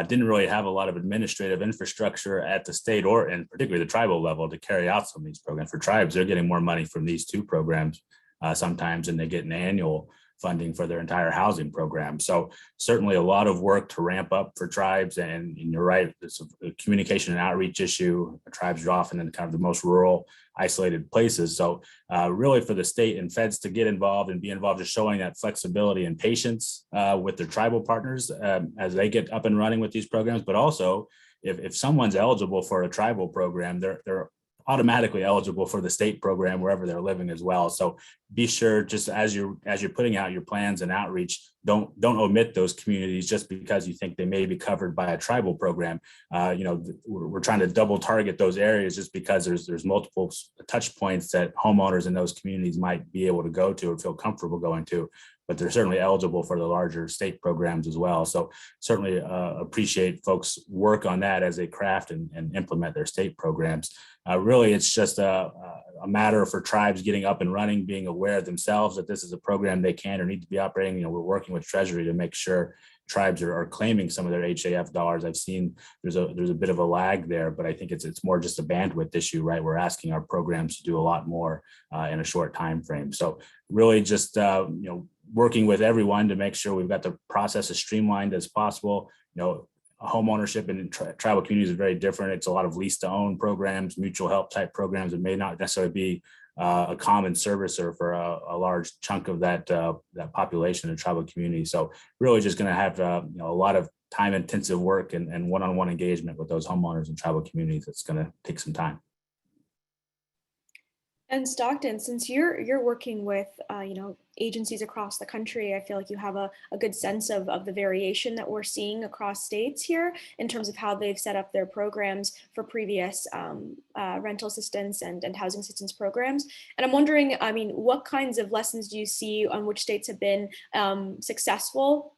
Didn't really have a lot of administrative infrastructure at the state or, and particularly the tribal level, to carry out some of these programs. For tribes, they're getting more money from these two programs sometimes than they get in annual funding for their entire housing program. So certainly a lot of work to ramp up for tribes. And you're right, it's a communication and outreach issue. Tribes are often in kind of the most rural, isolated places. So really for the state and feds to get involved and be involved, just showing that flexibility and patience with their tribal partners as they get up and running with these programs. But also, if someone's eligible for a tribal program, they're automatically eligible for the state program wherever they're living as well. So be sure, just as you're putting out your plans and outreach, don't omit those communities just because you think they may be covered by a tribal program. We're trying to double target those areas just because there's multiple touch points that homeowners in those communities might be able to go to or feel comfortable going to, but they're certainly eligible for the larger state programs as well. So certainly appreciate folks' work on that as they craft and implement their state programs. Really, it's just a matter for tribes getting up and running, being aware themselves that this is a program they can or need to be operating. We're working with Treasury to make sure tribes are claiming some of their HAF dollars. I've seen there's a bit of a lag there, but I think it's more just a bandwidth issue, right? We're asking our programs to do a lot more in a short time frame. So really just working with everyone to make sure we've got the process as streamlined as possible. Home ownership in tribal communities is very different. It's a lot of lease to own programs, mutual help type programs. It may not necessarily be a common servicer for a large chunk of that population in tribal community. So really just going to have a lot of time intensive work and one-on-one engagement with those homeowners in tribal communities. That's going to take some time. And Stockton, since you're working with agencies across the country, I feel like you have a good sense of the variation that we're seeing across states here in terms of how they've set up their programs for previous rental assistance and housing assistance programs. And I'm wondering, what kinds of lessons do you see on which states have been successful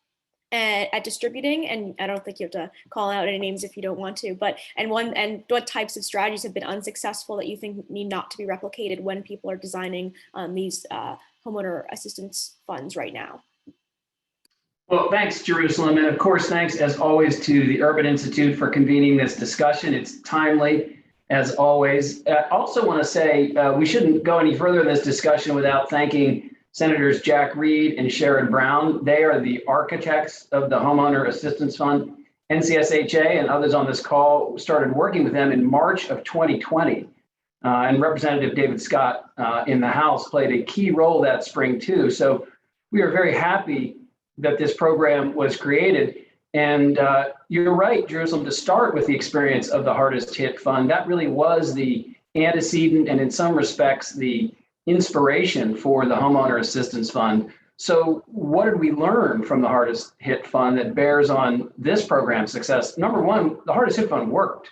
at distributing? And I don't think you have to call out any names if you don't want to, but and what types of strategies have been unsuccessful that you think need not to be replicated when people are designing these homeowner assistance funds right now? Well, thanks, Jerusalem. And of course, thanks as always to the Urban Institute for convening this discussion. It's timely as always. I also want to say we shouldn't go any further in this discussion without thanking Senators Jack Reed and Sherrod Brown. They are the architects of the Homeowner Assistance Fund. NCSHA and others on this call started working with them in March of 2020. And Representative David Scott in the House played a key role that spring too. So we are very happy that this program was created. And you're right, Jerusalem, to start with the experience of the hardest hit fund. That really was the antecedent and in some respects the inspiration for the Homeowner Assistance Fund. So what did we learn from the hardest hit fund that bears on this program's success? Number one, the hardest hit fund worked.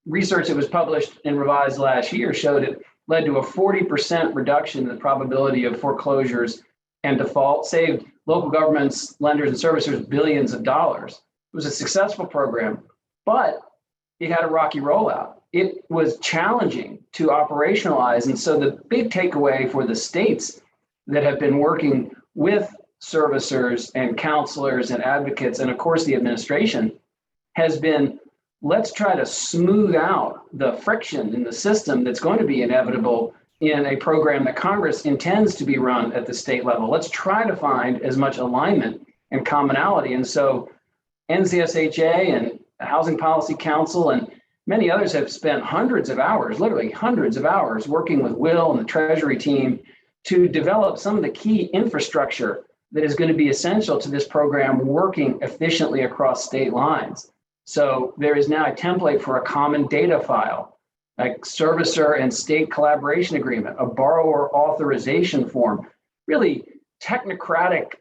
Research that was published and revised last year showed it led to a 40% reduction in the probability of foreclosures and default, saved local governments, lenders, and servicers billions of dollars. It was a successful program, but it had a rocky rollout. It was challenging to operationalize. And so the big takeaway for the states that have been working with servicers and counselors and advocates, and of course the administration, has been, let's try to smooth out the friction in the system that's going to be inevitable in a program that Congress intends to be run at the state level. Let's try to find as much alignment and commonality. And so NCSHA and Housing Policy Council and many others have spent hundreds of hours, literally hundreds of hours, working with Will and the Treasury team to develop some of the key infrastructure that is going to be essential to this program working efficiently across state lines. So there is now a template for a common data file, a servicer and state collaboration agreement, a borrower authorization form, really technocratic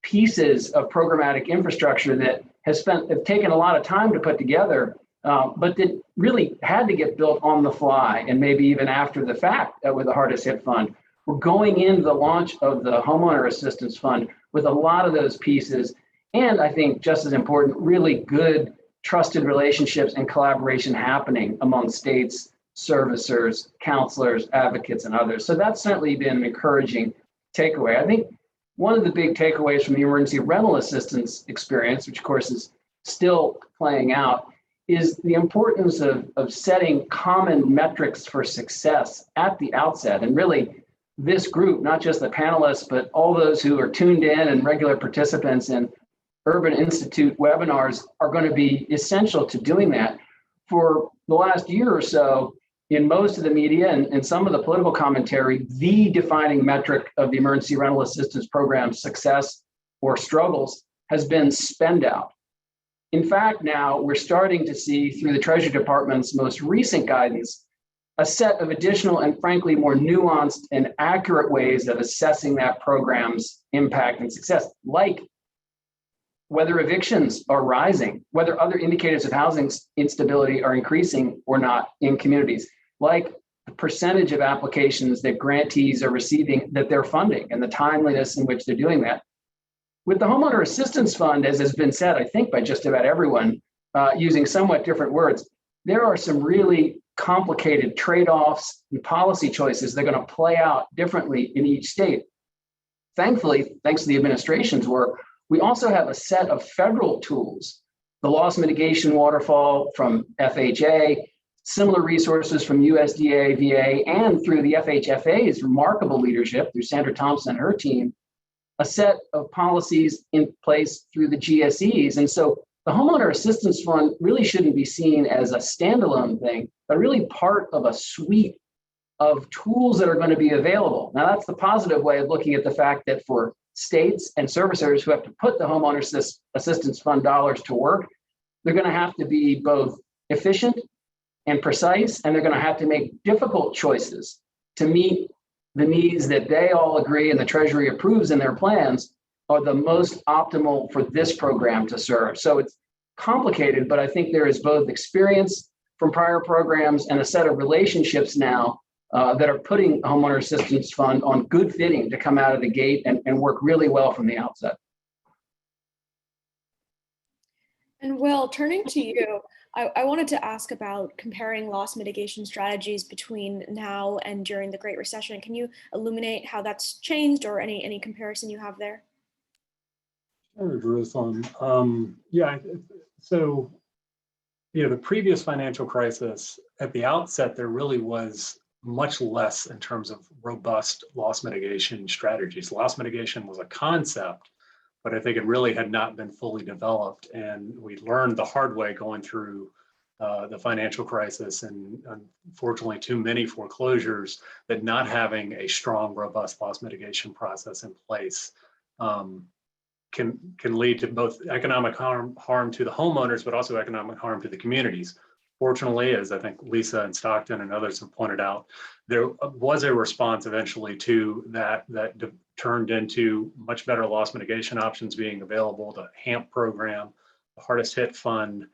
pieces of programmatic infrastructure that have taken a lot of time to put together, but that really had to get built on the fly and maybe even after the fact with the hardest hit fund. We're going into the launch of the Homeowner Assistance Fund with a lot of those pieces. And I think just as important, really good trusted relationships and collaboration happening among states, servicers, counselors, advocates, and others. So that's certainly been an encouraging takeaway. I think one of the big takeaways from the emergency rental assistance experience, which of course is still playing out, is the importance of setting common metrics for success at the outset. And really, this group, not just the panelists, but all those who are tuned in and regular participants in Urban Institute webinars are going to be essential to doing that. For the last year or so, in most of the media and some of the political commentary, the defining metric of the Emergency Rental Assistance Program's success or struggles has been spend out. In fact, now we're starting to see through the Treasury Department's most recent guidance, a set of additional and frankly more nuanced and accurate ways of assessing that program's impact and success, like whether evictions are rising, whether other indicators of housing instability are increasing or not in communities, like the percentage of applications that grantees are receiving that they're funding and the timeliness in which they're doing that. With the Homeowner Assistance Fund, as has been said, I think by just about everyone, using somewhat different words, there are some really complicated trade-offs and policy choices that are going to play out differently in each state. Thankfully, thanks to the administration's work, we also have a set of federal tools, the loss mitigation waterfall from FHA, similar resources from USDA, VA, and through the FHFA's remarkable leadership through Sandra Thompson and her team, a set of policies in place through the GSEs. And so the Homeowner Assistance Fund really shouldn't be seen as a standalone thing, but really part of a suite of tools that are going to be available. Now, that's the positive way of looking at the fact that for states and servicers who have to put the Homeowner Assistance Fund dollars to work, they're going to have to be both efficient and precise, and they're going to have to make difficult choices to meet the needs that they all agree and the Treasury approves in their plans are the most optimal for this program to serve. So it's complicated, but I think there is both experience from prior programs and a set of relationships now that are putting Homeowner Assistance Fund on good footing to come out of the gate and work really well from the outset. And Will, turning to you, I wanted to ask about comparing loss mitigation strategies between now and during the Great Recession. Can you illuminate how that's changed or any comparison you have there? Sure, Jerusalem. So, the previous financial crisis, at the outset, there really was much less in terms of robust loss mitigation strategies. Loss mitigation was a concept, but I think it really had not been fully developed. And we learned the hard way going through the financial crisis and unfortunately too many foreclosures, that not having a strong, robust loss mitigation process in place can lead to both economic harm to the homeowners, but also economic harm to the communities. Fortunately, as I think Lisa and Stockton and others have pointed out, there was a response eventually to that turned into much better loss mitigation options being available, the HAMP program, the hardest hit fund,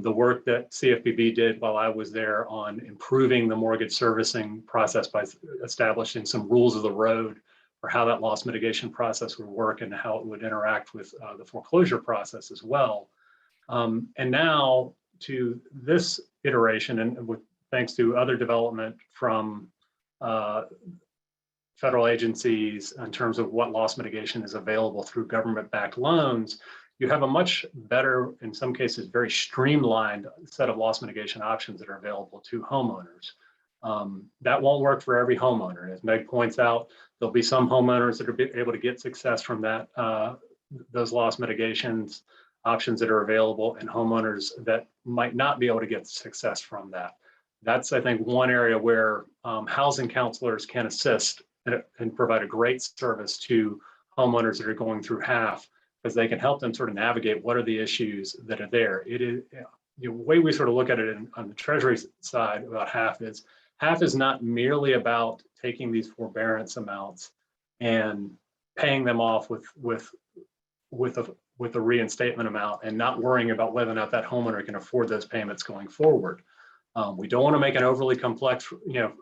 the work that CFPB did while I was there on improving the mortgage servicing process by establishing some rules of the road for how that loss mitigation process would work and how it would interact with the foreclosure process as well. And now to this iteration, and with thanks to other development from federal agencies in terms of what loss mitigation is available through government-backed loans, you have a much better, in some cases, very streamlined set of loss mitigation options that are available to homeowners. That won't work for every homeowner. As Meg points out, there'll be some homeowners that are able to get success from that, those loss mitigations options that are available, and homeowners that might not be able to get success from that. That's, I think, one area where housing counselors can assist and provide a great service to homeowners that are going through HAF, because they can help them sort of navigate what are the issues that are there. It is, the way we sort of look at it on the Treasury side about HAF is not merely about taking these forbearance amounts and paying them off with a reinstatement amount and not worrying about whether or not that homeowner can afford those payments going forward. We don't want to make an overly complex,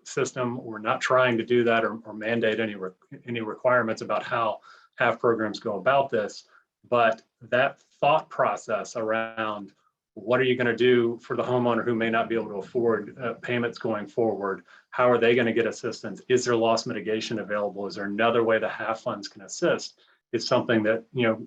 system. We're not trying to do that or mandate any requirements about how HAF programs go about this. But that thought process around what are you going to do for the homeowner who may not be able to afford payments going forward? How are they going to get assistance? Is there loss mitigation available? Is there another way the HAF funds can assist? Is something that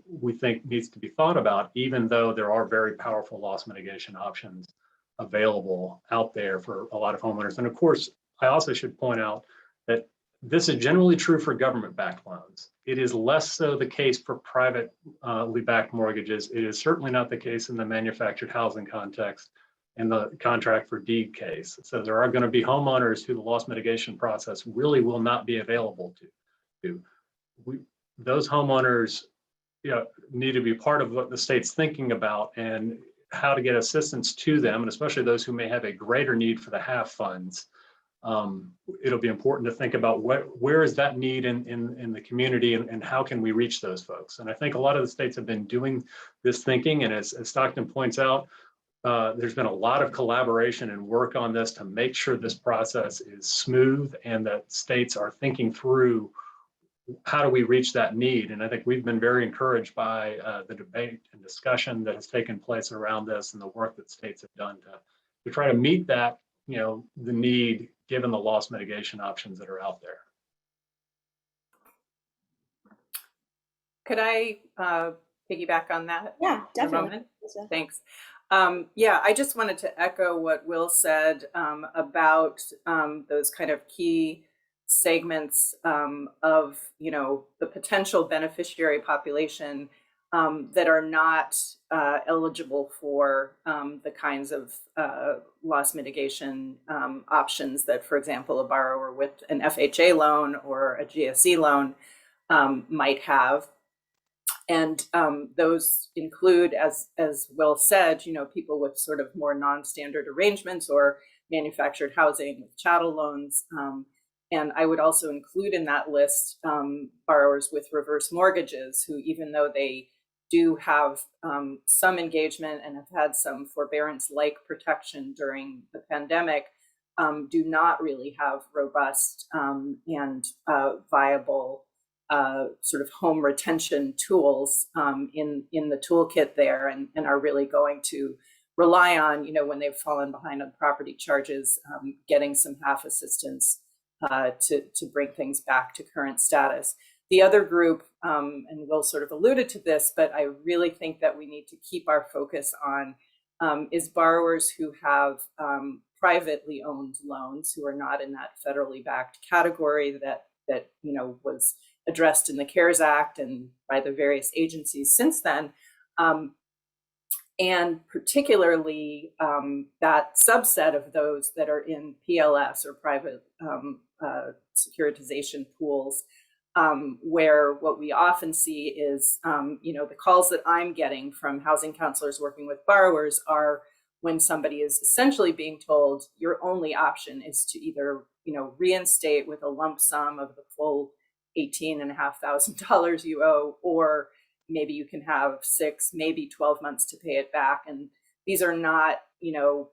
we think needs to be thought about, even though there are very powerful loss mitigation options available out there for a lot of homeowners. And of course, I also should point out that This is generally true for government-backed loans. It is less so the case for privately backed mortgages. It is certainly not the case in the manufactured housing context and the contract for deed case. So there are going to be homeowners who the loss mitigation process really will not be available to. Those homeowners, need to be part of what the state's thinking about and how to get assistance to them, and especially those who may have a greater need for the HAF funds. It'll be important to think about where is that need in the community, and how can we reach those folks. And I think a lot of the states have been doing this thinking, and as Stockton points out, there's been a lot of collaboration and work on this to make sure this process is smooth and that states are thinking through how do we reach that need. And I think we've been very encouraged by the debate and discussion that has taken place around this and the work that states have done to try to meet that, the need given the loss mitigation options that are out there. Could I piggyback on that? Yeah, for a definitely. moment? Thanks. Yeah, I just wanted to echo what Will said about those kind of key segments of, the potential beneficiary population that are not eligible for the kinds of loss mitigation options that, for example, a borrower with an FHA loan or a GSE loan might have. And those include, as Will said, people with sort of more non-standard arrangements or manufactured housing with chattel loans. And I would also include in that list borrowers with reverse mortgages who, even though they do have some engagement and have had some forbearance-like protection during the pandemic, do not really have robust and viable sort of home retention tools in the toolkit there, and are really going to rely on, when they've fallen behind on property charges, getting some HAF assistance to bring things back to current status. The other group, and Will sort of alluded to this, but I really think that we need to keep our focus on is borrowers who have privately owned loans, who are not in that federally backed category that was addressed in the CARES Act and by the various agencies since then. And particularly that subset of those that are in PLS or private securitization pools, where what we often see is, the calls that I'm getting from housing counselors working with borrowers are when somebody is essentially being told your only option is to either, reinstate with a lump sum of the full $18,500 you owe, or maybe you can have 6, maybe 12 months to pay it back. And these are not,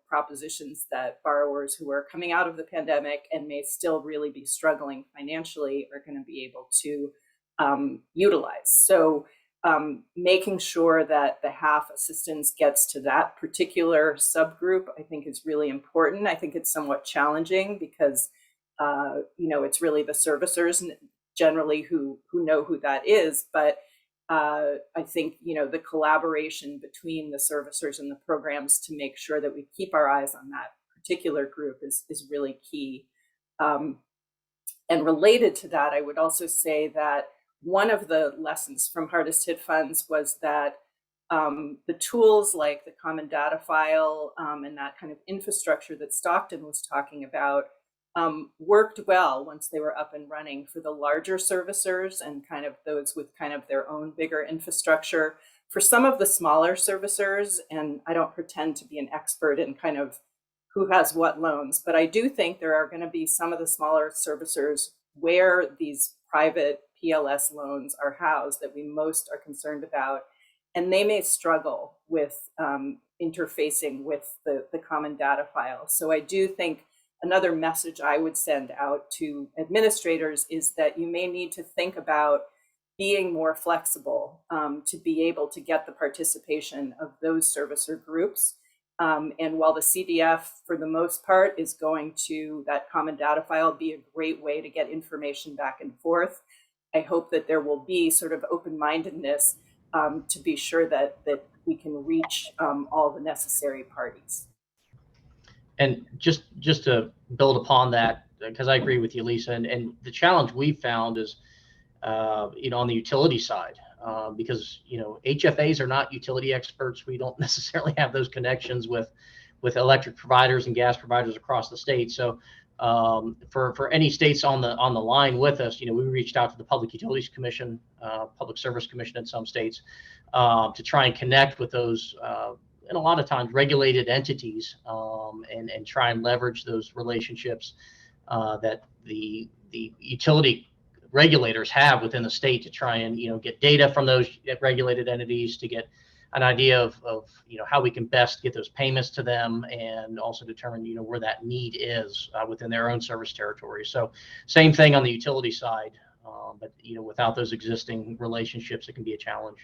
propositions that borrowers who are coming out of the pandemic and may still really be struggling financially are going to be able to utilize. So making sure that the HAF assistance gets to that particular subgroup, I think is really important. I think it's somewhat challenging because, it's really the servicers generally who know who that is, but I think, the collaboration between the servicers and the programs to make sure that we keep our eyes on that particular group is really key. And related to that, I would also say that one of the lessons from hardest hit funds was that the tools like the common data file and that kind of infrastructure that Stockton was talking about worked well once they were up and running for the larger servicers and kind of those with kind of their own bigger infrastructure. For some of the smaller servicers, and I don't pretend to be an expert in kind of who has what loans, but I do think there are going to be some of the smaller servicers where these private PLS loans are housed that we most are concerned about, and they may struggle with interfacing with the common data file. So I do think another message I would send out to administrators is that you may need to think about being more flexible to be able to get the participation of those servicer groups. And while the CDF, for the most part, is going to, that common data file, be a great way to get information back and forth, I hope that there will be sort of open-mindedness to be sure that we can reach all the necessary parties. And just to build upon that, because I agree with you, Lisa. And the challenge we found is, on the utility side, because, HFAs are not utility experts. We don't necessarily have those connections with electric providers and gas providers across the state. So for any states on the line with us, we reached out to the Public Utilities Commission, Public Service Commission in some states, to try and connect with those, and a lot of times regulated entities, and try and leverage those relationships that the utility regulators have within the state to try and get data from those regulated entities to get an idea of how we can best get those payments to them, and also determine where that need is within their own service territory. So same thing on the utility side, but without those existing relationships, it can be a challenge.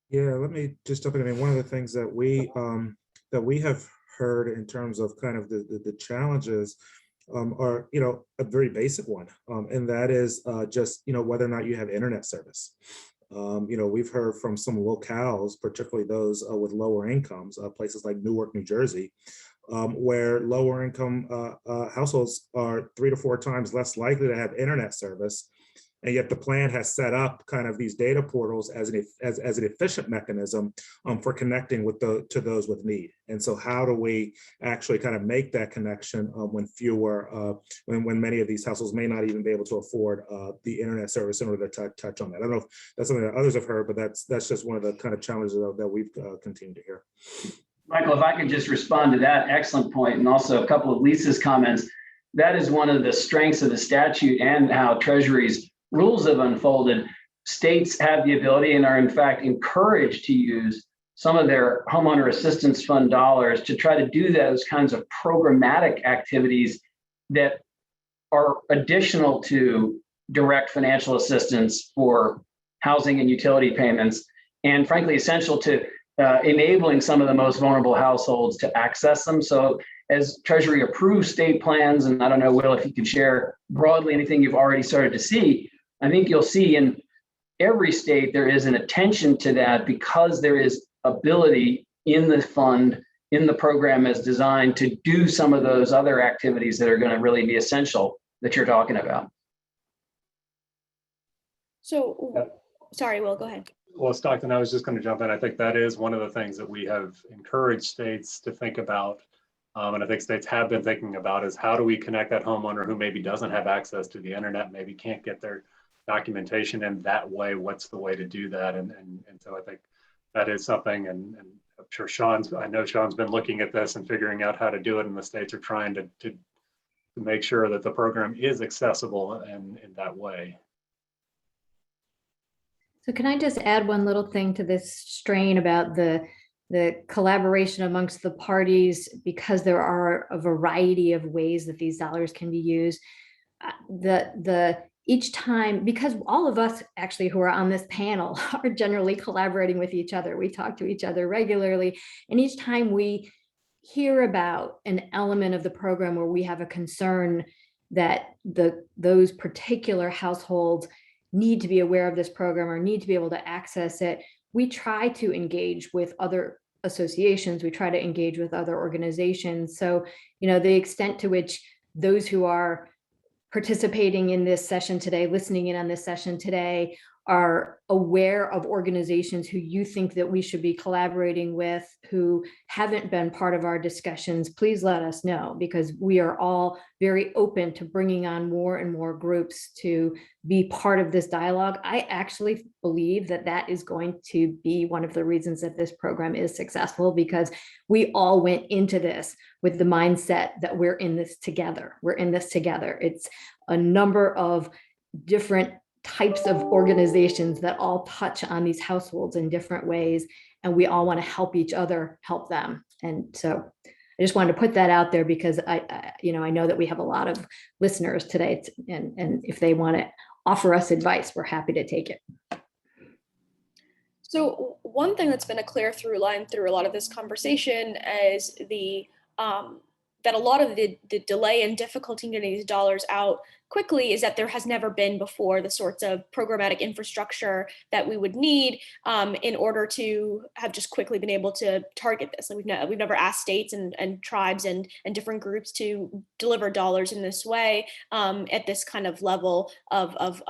Yeah, let me just jump in. I mean, one of the things that we have heard in terms of kind of the challenges are, a very basic one, and that is just whether or not you have internet service. We've heard from some locales, particularly those with lower incomes, places like Newark, New Jersey, where lower income households are 3 to 4 times less likely to have internet service. And yet the plan has set up kind of these data portals as an efficient mechanism for connecting to those with need. And so how do we actually kind of make that connection when many of these households may not even be able to afford the internet service in order to touch on that? I don't know if that's something that others have heard, but that's just one of the kind of challenges that we've continued to hear. Michael, if I could just respond to that excellent point, and also a couple of Lisa's comments. That is one of the strengths of the statute and how Treasury's rules have unfolded. States have the ability and are in fact encouraged to use some of their Homeowner Assistance Fund dollars to try to do those kinds of programmatic activities that are additional to direct financial assistance for housing and utility payments, and frankly essential to enabling some of the most vulnerable households to access them. So as Treasury approves state plans, and I don't know, Will, if you can share broadly anything you've already started to see, I think you'll see in every state there is an attention to that, because there is ability in the fund, in the program as designed to do some of those other activities that are going to really be essential that you're talking about. So, sorry, Will, go ahead. Well, Stockton, I was just going to jump in. I think that is one of the things that we have encouraged states to think about. And I think states have been thinking about is how do we connect that homeowner who maybe doesn't have access to the internet, maybe can't get their documentation in that way. What's the way to do that? And so I think that is something, and I'm sure I know Sean's been looking at this and figuring out how to do it, and the states are trying to make sure that the program is accessible in that way. So can I just add one little thing to this strain about the collaboration amongst the parties, because there are a variety of ways that these dollars can be used. Each time, because all of us actually who are on this panel are generally collaborating with each other. We talk to each other regularly. And each time we hear about an element of the program where we have a concern that those particular households need to be aware of this program or need to be able to access it, we try to engage with other associations, we try to engage with other organizations. So, the extent to which those who are participating in this session today, listening in on this session today, are aware of organizations who you think that we should be collaborating with, who haven't been part of our discussions, please let us know, because we are all very open to bringing on more and more groups to be part of this dialogue. I actually believe that that is going to be one of the reasons that this program is successful, because we all went into this with the mindset that we're in this together. We're in this together. It's a number of different types of organizations that all touch on these households in different ways, and we all want to help each other help them. And so I just wanted to put that out there, because I know that we have a lot of listeners today, and if they want to offer us advice, we're happy to take it. So one thing that's been a clear through line through a lot of this conversation is the that a lot of the delay and difficulty in getting these dollars out quickly is that there has never been before the sorts of programmatic infrastructure that we would need in order to have just quickly been able to target this. Like we've never asked states and tribes and different groups to deliver dollars in this way at this kind of level of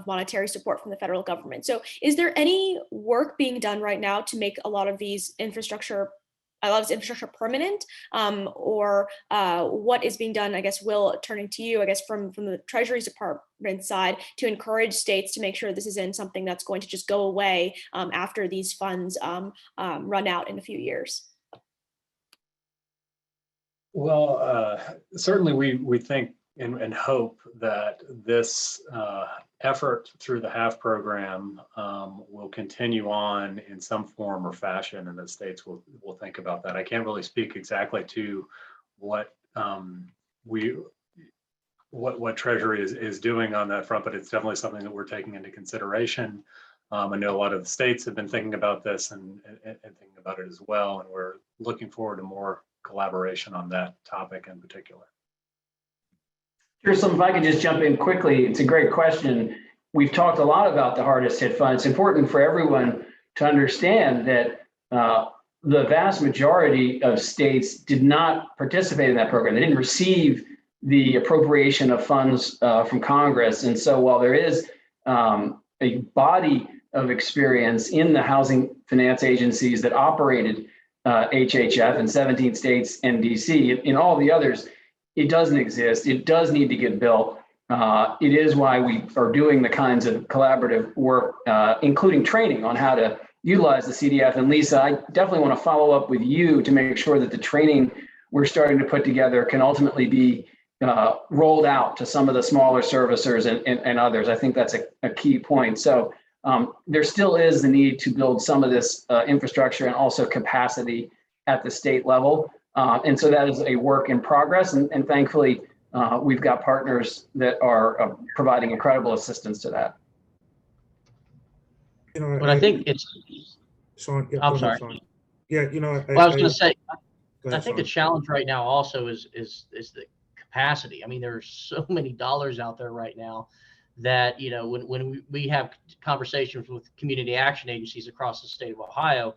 monetary support from the federal government. So is there any work being done right now to make a lot of this infrastructure permanent, or what is being done, I guess, Will, turning to you, I guess, from the Treasury Department side to encourage states to make sure this isn't something that's going to just go away after these funds run out in a few years? Well, certainly we think and hope that this effort through the HAF program will continue on in some form or fashion, and the states will think about that. I can't really speak exactly to what Treasury is doing on that front, but it's definitely something that we're taking into consideration. I know a lot of the states have been thinking about this and thinking about it as well, and we're looking forward to more collaboration on that topic in particular. Jerusalem, if I could just jump in quickly, it's a great question. We've talked a lot about the hardest hit fund. It's important for everyone to understand that the vast majority of states did not participate in that program. They didn't receive the appropriation of funds from Congress. And so while there is a body of experience in the housing finance agencies that operated HHF in 17 states and DC, in all the others, it doesn't exist. It does need to get built. It is why we are doing the kinds of collaborative work, including training on how to utilize the CDF. And Lisa, I definitely want to follow up with you to make sure that the training we're starting to put together can ultimately be rolled out to some of the smaller servicers and others. I think that's a key point. So there still is the need to build some of this infrastructure and also capacity at the state level. And so that is a work in progress. And thankfully, we've got partners that are providing incredible assistance to that. You know, But I think it's, Sean, yeah, I'm go ahead, sorry. Sean. Yeah, you know, Well, I was going to say, go ahead, I think the Sean. challenge right now also is the capacity. I mean, there's so many dollars out there right now that, you know, when we have conversations with community action agencies across the state of Ohio,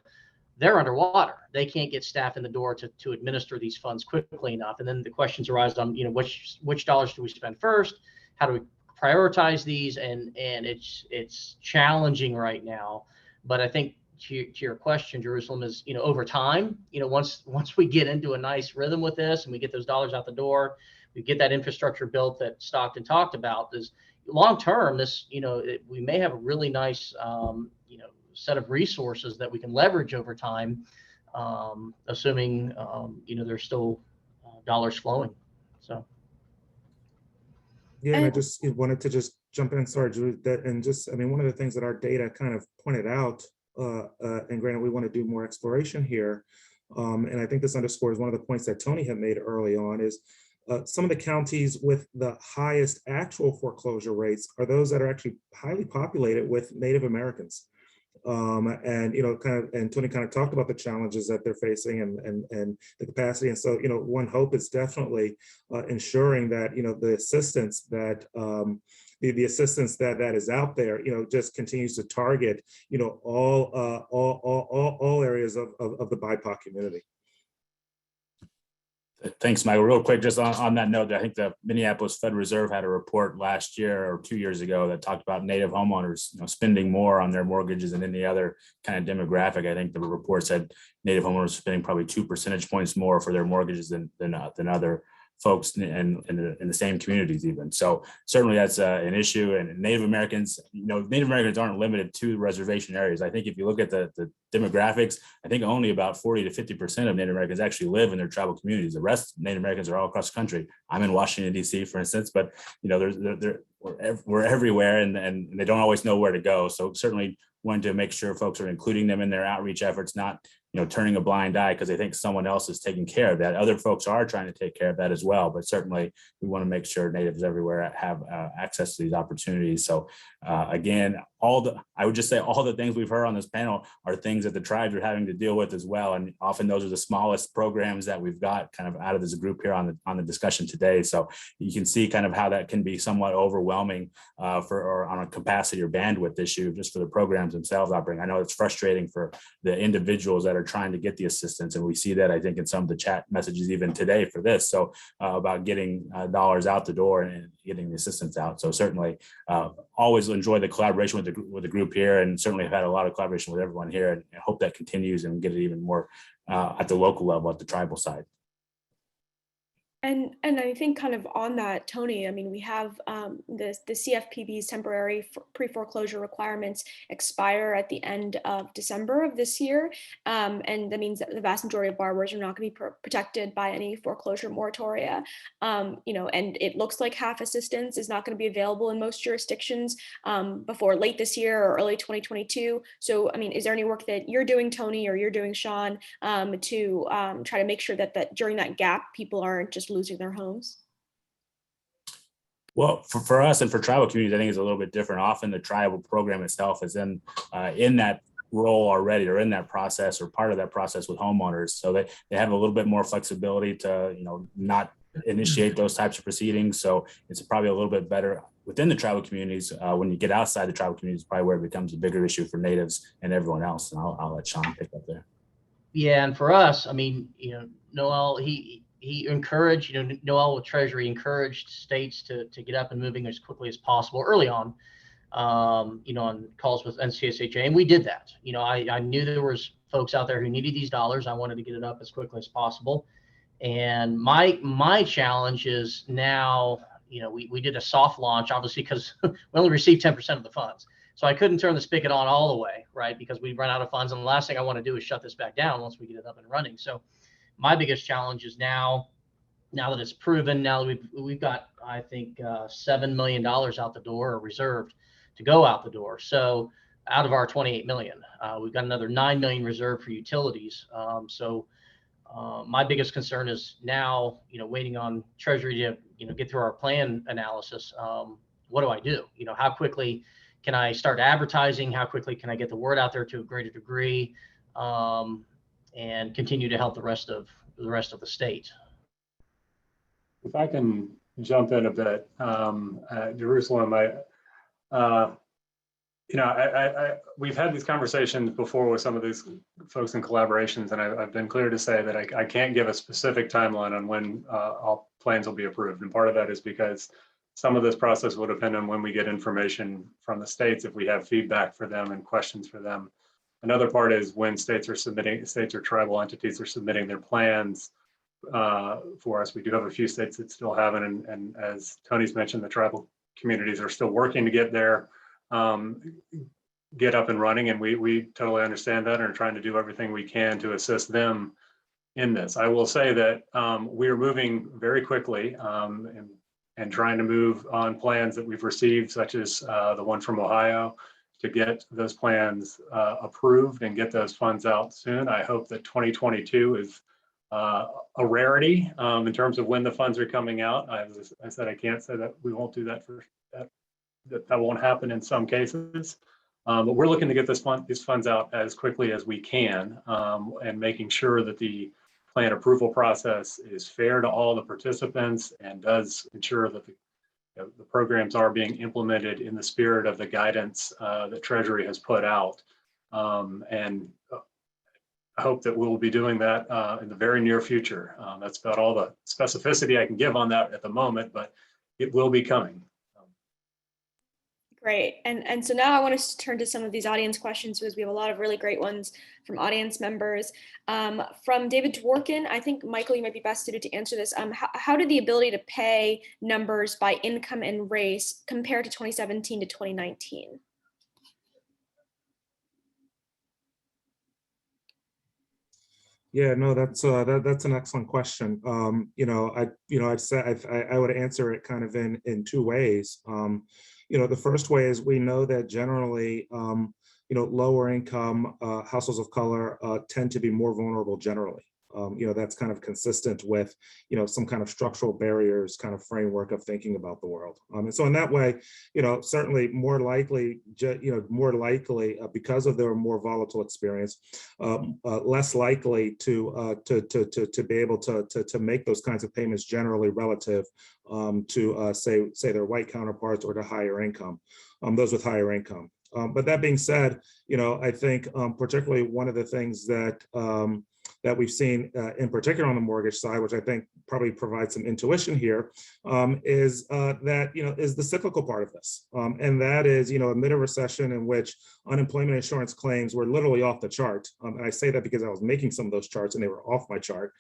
they're underwater. They can't get staff in the door to administer these funds quickly enough. And then the questions arise on, you know, which dollars do we spend first? How do we prioritize these? And it's challenging right now. But I think to your question, Jerusalem, is, you know, over time, you know, once we get into a nice rhythm with this and we get those dollars out the door, we get that infrastructure built that Stockton talked about, is long term, this, you know, we may have a really nice, you know, set of resources that we can leverage over time, assuming, you know, there's still dollars flowing. So. Yeah, and I just wanted to just jump in, sorry, Drew, that, and just, I mean, one of the things that our data kind of pointed out, and granted, we want to do more exploration here, and I think this underscores one of the points that Tony had made early on, is some of the counties with the highest actual foreclosure rates are those that are actually highly populated with Native Americans. And, you know, and Tony kind of talked about the challenges that they're facing and the capacity. And so, you know, one hope is definitely ensuring that, you know, the assistance that the assistance that is out there, you know, just continues to target, you know, all areas of the BIPOC community. Thanks, Michael. Real quick, just on that note, I think the Minneapolis Federal Reserve had a report last year or 2 years ago that talked about Native homeowners, you know, spending more on their mortgages than any other kind of demographic. I think the report said Native homeowners spending probably 2 percentage points more for their mortgages than other folks in the same communities even. So certainly that's an issue. And Native Americans, you know, Native Americans aren't limited to reservation areas. I think if you look at the demographics, I think only about 40 to 50% of Native Americans actually live in their tribal communities. The rest of Native Americans are all across the country. I'm in Washington, D.C., for instance, but, you know, we're everywhere and they don't always know where to go. So certainly wanting to make sure folks are including them in their outreach efforts, not turning a blind eye because they think someone else is taking care of that. Other folks are trying to take care of that as well, but certainly we want to make sure natives everywhere have access to these opportunities. So again, I would just say all the things we've heard on this panel are things that the tribes are having to deal with as well. And often those are the smallest programs that we've got kind of out of this group here on the discussion today. So you can see kind of how that can be somewhat overwhelming or on a capacity or bandwidth issue just for the programs themselves operating. I know it's frustrating for the individuals that are trying to get the assistance. And we see that, I think, in some of the chat messages even today for this. So about getting dollars out the door and getting the assistance out. So certainly always enjoy the collaboration with the group here, and certainly have had a lot of collaboration with everyone here, and I hope that continues and get it even more at the local level, at the tribal side. And I think kind of on that, Tony, I mean, we have the CFPB's temporary pre-foreclosure requirements expire at the end of December of this year. And that means that the vast majority of borrowers are not going to be protected by any foreclosure moratoria. And it looks like half assistance is not going to be available in most jurisdictions before late this year or early 2022. So, I mean, is there any work that you're doing, Tony, or you're doing, Sean, to try to make sure that during that gap, people aren't just losing their homes? Well, for us and for tribal communities, I think it's a little bit different. Often the tribal program itself is in that role already, or in that process, or part of that process with homeowners. So they have a little bit more flexibility to, not initiate those types of proceedings. So it's probably a little bit better within the tribal communities. When you get outside the tribal communities, probably where it becomes a bigger issue for natives and everyone else. And I'll let Sean pick up there. Yeah, and for us, I mean, Noel, he encouraged, Noel with Treasury encouraged states to get up and moving as quickly as possible early on, on calls with NCSHA, and we did that. I knew there was folks out there who needed these dollars. I wanted to get it up as quickly as possible. And my challenge is now, we did a soft launch, obviously, because we only received 10% of the funds. So I couldn't turn the spigot on all the way, right? Because we run out of funds. And the last thing I want to do is shut this back down once we get it up and running. So my biggest challenge is now that it's proven, now that we've got, I think, $7 million out the door, or reserved to go out the door. So out of our 28 million, we've got another 9 million reserved for utilities. My biggest concern is now, waiting on Treasury to, get through our plan analysis. What do I do? How quickly can I start advertising? How quickly can I get the word out there to a greater degree, and continue to help the rest of the state? If I can jump in a bit, Jerusalem, we've had these conversations before with some of these folks in collaborations, and I've been clear to say that I can't give a specific timeline on when all plans will be approved. And part of that is because some of this process will depend on when we get information from the states, if we have feedback for them and questions for them. Another part is when states or tribal entities are submitting their plans for us. We do have a few states that still haven't, and as Tony's mentioned, the tribal communities are still working to get up and running, and we totally understand that and are trying to do everything we can to assist them in this. I will say that we are moving very quickly and trying to move on plans that we've received, such as the one from Ohio, to get those plans approved and get those funds out soon. I hope that 2022 is a rarity in terms of when the funds are coming out. As I said, I can't say that we won't do that that won't happen in some cases. But we're looking to get these funds out as quickly as we can, and making sure that the plan approval process is fair to all the participants and does ensure that the programs are being implemented in the spirit of the guidance that Treasury has put out. And I hope that we'll be doing that in the very near future. That's about all the specificity I can give on that at the moment, but it will be coming. Great. And so now I want us to turn to some of these audience questions, because we have a lot of really great ones from audience members. From David Dworkin, I think, Michael, you might be best suited to answer this. How did the ability to pay numbers by income and race compare to 2017 to 2019? Yeah, no, that's an excellent question. I'd say I would answer it kind of in two ways. The first way is we know that generally lower income households of color tend to be more vulnerable generally. That's kind of consistent with, some kind of structural barriers kind of framework of thinking about the world. And so in that way, certainly more likely, because of their more volatile experience, less likely to be able to make those kinds of payments generally relative to say their white counterparts or to higher income, those with higher income. But that being said, I think particularly one of the things that we've seen in particular on the mortgage side, which I think probably provides some intuition here, is the cyclical part of this. And that is, amid a recession in which unemployment insurance claims were literally off the chart. And I say that because I was making some of those charts and they were off my chart.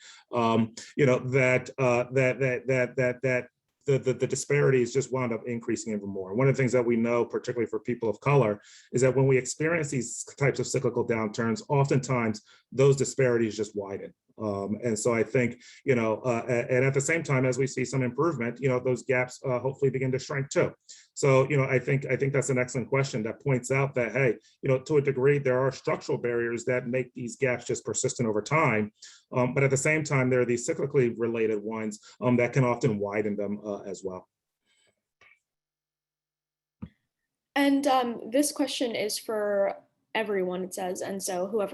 The disparities just wound up increasing even more. One of the things that we know, particularly for people of color, is that when we experience these types of cyclical downturns, oftentimes those disparities just widen. And so I think, and at the same time, as we see some improvement, those gaps hopefully begin to shrink too. So, I think that's an excellent question that points out that, hey, to a degree, there are structural barriers that make these gaps just persistent over time. But at the same time, there are these cyclically related ones that can often widen them as well. And this question is for everyone, it says, and so who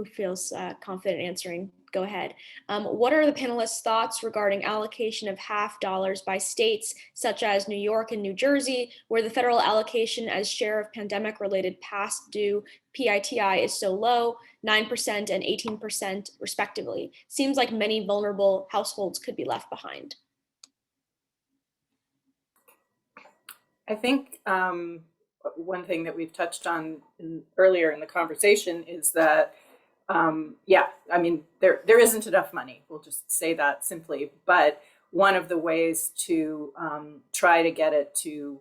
feels confident answering, go ahead. What are the panelists' thoughts regarding allocation of half dollars by states such as New York and New Jersey, where the federal allocation as share of pandemic-related past due PITI is so low, 9% and 18% respectively? Seems like many vulnerable households could be left behind. I think one thing that we've touched on earlier in the conversation is that, there isn't enough money. We'll just say that simply. But one of the ways to try to get it to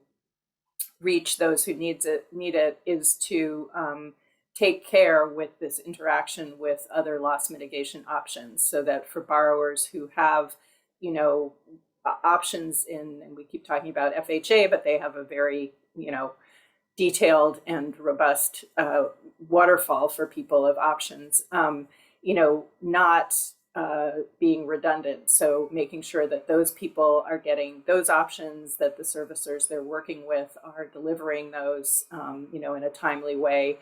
reach those who need it is to take care with this interaction with other loss mitigation options, so that for borrowers who have, options and we keep talking about FHA, but they have a very, detailed and robust waterfall for people of options, not being redundant. So making sure that those people are getting those options, that the servicers they're working with are delivering those, in a timely way.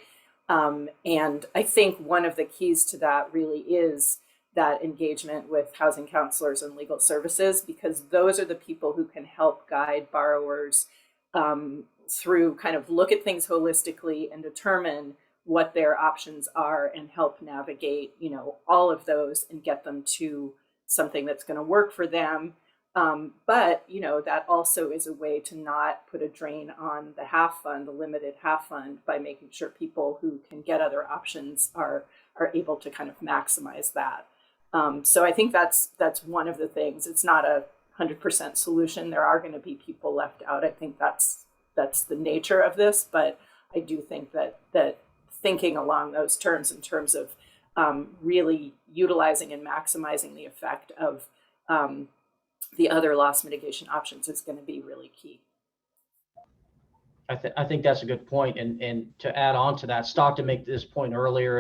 And I think one of the keys to that really is that engagement with housing counselors and legal services, because those are the people who can help guide borrowers through kind of look at things holistically and determine what their options are and help navigate, all of those and get them to something that's going to work for them. But, that also is a way to not put a drain on the half fund, the limited half fund, by making sure people who can get other options are able to kind of maximize that. So I think that's one of the things. It's not a 100% solution. There are going to be people left out. I think that's the nature of this, but I do think that thinking along those terms, in terms of really utilizing and maximizing the effect of the other loss mitigation options, is going to be really key. I think that's a good point. And to add on to that, Stockton made this point earlier,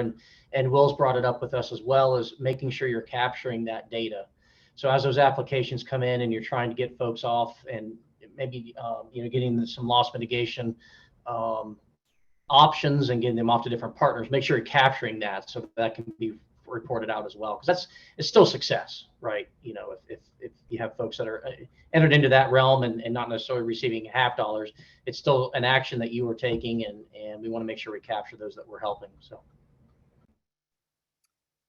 and Will's brought it up with us as well, is making sure you're capturing that data. So as those applications come in and you're trying to get folks off and maybe getting some loss mitigation options and getting them off to different partners, make sure you're capturing that so that can be reported out as well, because it's still success, right? If you have folks that are entered into that realm and not necessarily receiving half dollars, it's still an action that you were taking, and we want to make sure we capture those that we're helping. So.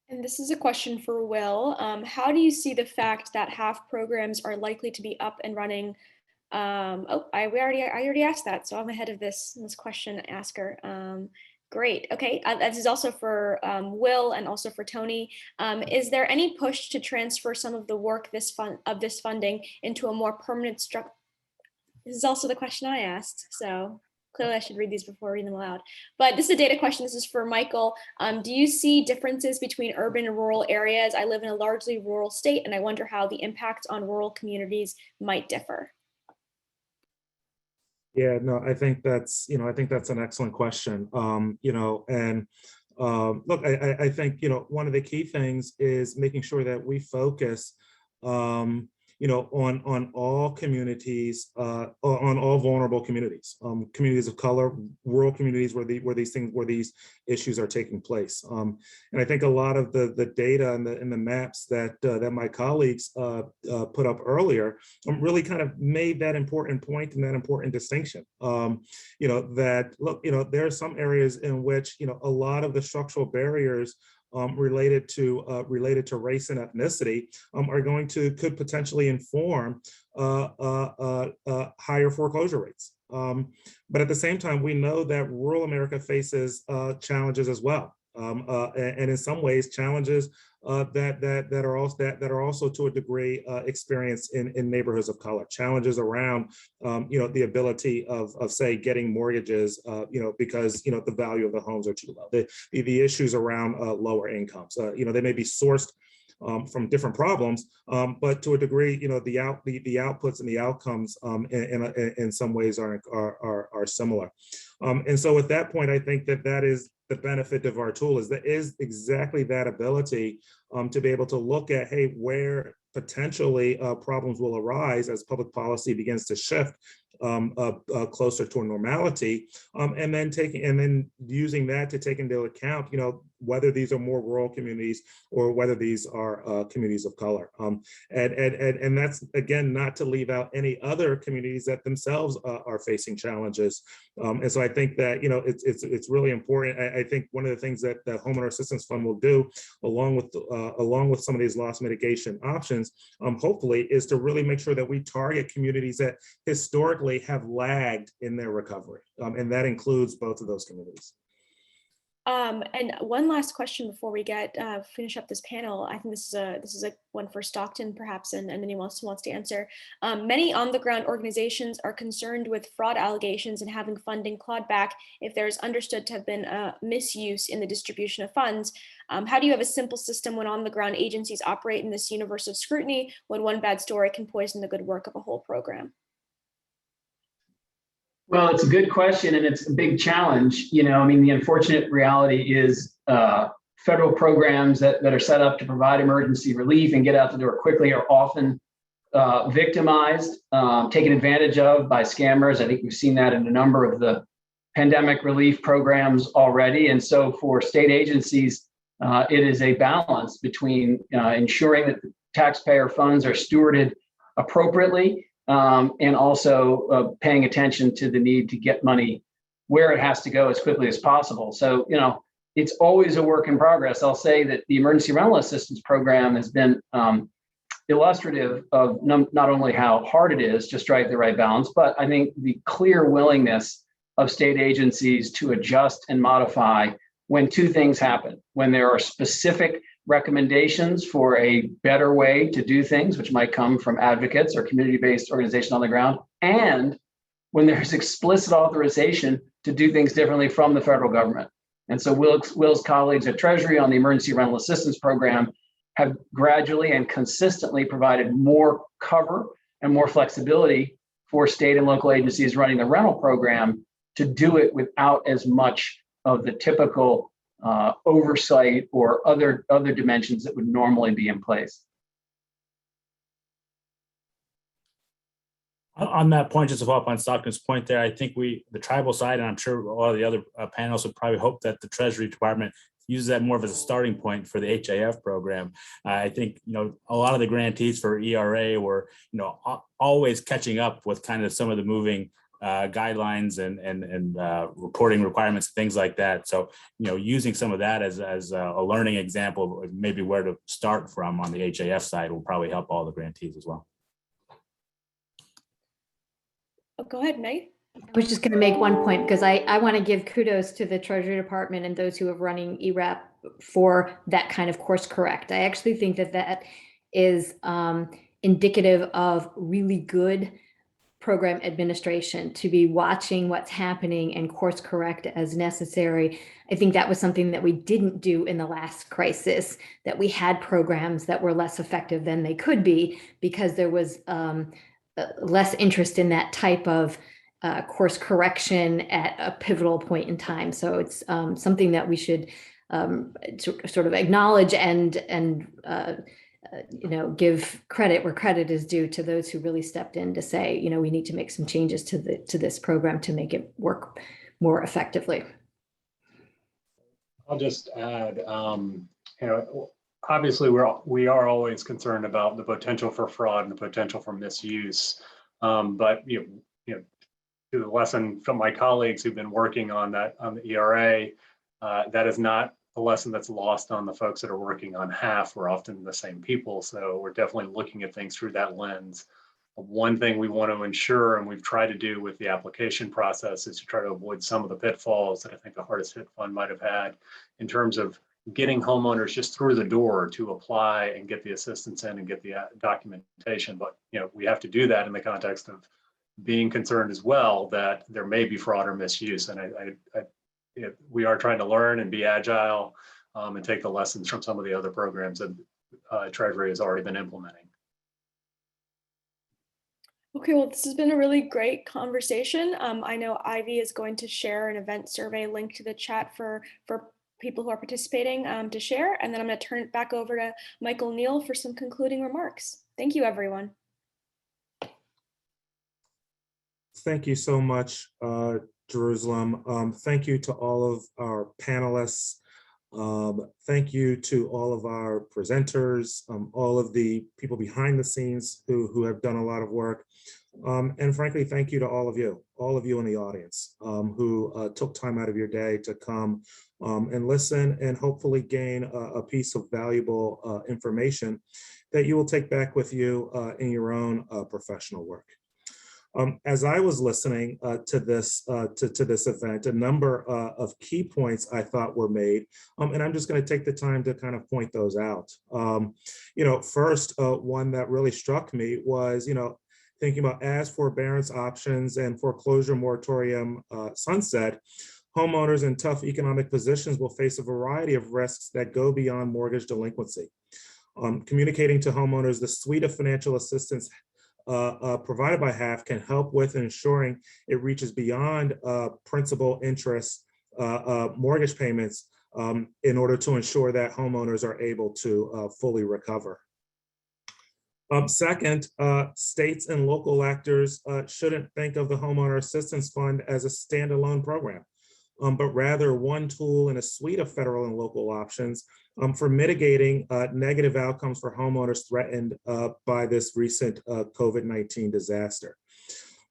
And this is a question for Will. How do you see the fact that half programs are likely to be up and running? I already asked that, so I'm ahead of this question asker. Great. Okay. This is also for Will and also for Tony. Is there any push to transfer some of the work this funding into a more permanent structure? This is also the question I asked, so clearly I should read these before reading them aloud. But this is a data question. This is for Michael. Do you see differences between urban and rural areas? I live in a largely rural state, and I wonder how the impact on rural communities might differ. Yeah, no, I think that's, I think that's an excellent question. And look, I think, one of the key things is making sure that we focus, on all communities, on all vulnerable communities, communities of color, rural communities where these issues are taking place. And I think a lot of the data and the maps that my colleagues put up earlier really kind of made that important point and that important distinction. That look, there are some areas in which a lot of the structural barriers related to race and ethnicity could potentially inform higher foreclosure rates. But at the same time, we know that rural America faces challenges as well, and in some ways challenges that are also to a degree experienced in neighborhoods of color. Challenges around the ability of say getting mortgages because the value of the homes are too low. The issues around lower incomes. They may be sourced from different problems, but to a degree, the outputs and the outcomes in some ways are similar. And so at that point, I think that is the benefit of our tool is exactly that ability to be able to look at, hey, where potentially problems will arise as public policy begins to shift closer to a normality, and then using that to take into account, whether these are more rural communities or whether these are communities of color. And that's, again, not to leave out any other communities that themselves are facing challenges. And so I think that, it's really important. I think one of the things that the Homeowner Assistance Fund will do, along with some of these loss mitigation options, hopefully, is to really make sure that we target communities that historically have lagged in their recovery. And that includes both of those communities. And one last question before we finish up this panel. I think this is a one for Stockton, perhaps, and anyone else who wants to answer. Many on-the-ground organizations are concerned with fraud allegations and having funding clawed back if there is understood to have been a misuse in the distribution of funds. How do you have a simple system when on-the-ground agencies operate in this universe of scrutiny, when one bad story can poison the good work of a whole program? Well, it's a good question, and it's a big challenge. The unfortunate reality is federal programs that are set up to provide emergency relief and get out the door quickly are often victimized, taken advantage of by scammers. I think we've seen that in a number of the pandemic relief programs already. And so for state agencies, it is a balance between ensuring that the taxpayer funds are stewarded appropriately, and also paying attention to the need to get money where it has to go as quickly as possible. So, it's always a work in progress. I'll say that the Emergency Rental Assistance Program has been illustrative of not only how hard it is to strike the right balance, but I think the clear willingness of state agencies to adjust and modify when two things happen: when there are specific recommendations for a better way to do things, which might come from advocates or community-based organizations on the ground, and when there's explicit authorization to do things differently from the federal government. And so Will's colleagues at Treasury on the Emergency Rental Assistance Program have gradually and consistently provided more cover and more flexibility for state and local agencies running the rental program to do it without as much of the typical oversight or other dimensions that would normally be in place. On that point, just to follow up on Stockton's point there, I think the tribal side, and I'm sure all of the other panels would probably hope that the Treasury Department uses that more of as a starting point for the HAF program. I think, a lot of the grantees for ERA were, always catching up with kind of some of the moving guidelines and reporting requirements, things like that. So, using some of that as a learning example, maybe where to start from on the HAF side will probably help all the grantees as well. Oh, go ahead, Nate. I was just going to make one point, because I want to give kudos to the Treasury Department and those who are running ERAP for that kind of course correct. I actually think that is indicative of really good program administration, to be watching what's happening and course correct as necessary. I think that was something that we didn't do in the last crisis, that we had programs that were less effective than they could be because there was less interest in that type of course correction at a pivotal point in time. So it's something that we should sort of acknowledge and give credit where credit is due to those who really stepped in to say, we need to make some changes to this program to make it work more effectively. I'll just add, obviously we are always concerned about the potential for fraud and the potential for misuse. But to the lesson from my colleagues who've been working on that on the ERA, that is not a lesson that's lost on the folks that are working on HAF. We're often the same people, so we're definitely looking at things through that lens. One thing we want to ensure, and we've tried to do with the application process, is to try to avoid some of the pitfalls that I think the hardest hit fund might have had in terms of getting homeowners just through the door to apply and get the assistance in and get the documentation. But we have to do that in the context of being concerned as well that there may be fraud or misuse. And we are trying to learn and be agile and take the lessons from some of the other programs that Treasury has already been implementing. Okay, well, this has been a really great conversation. I know Ivy is going to share an event survey link to the chat for people who are participating to share. And then I'm going to turn it back over to Michael Neal for some concluding remarks. Thank you, everyone. Thank you so much, Jerusalem. Thank you to all of our panelists. Thank you to all of our presenters, all of the people behind the scenes who have done a lot of work. And frankly, thank you to all of you in the audience who took time out of your day to come and listen and hopefully gain a piece of valuable information that you will take back with you in your own professional work. As I was listening to this event, a number of key points I thought were made, and I'm just going to take the time to kind of point those out. First, one that really struck me was, thinking about as forbearance options and foreclosure moratorium sunset, homeowners in tough economic positions will face a variety of risks that go beyond mortgage delinquency. Communicating to homeowners the suite of financial assistance provided by HAF can help with ensuring it reaches beyond principal, interest, mortgage payments in order to ensure that homeowners are able to fully recover. Second, states and local actors shouldn't think of the Homeowner Assistance Fund as a standalone program, but rather one tool in a suite of federal and local options for mitigating negative outcomes for homeowners threatened by this recent COVID-19 disaster.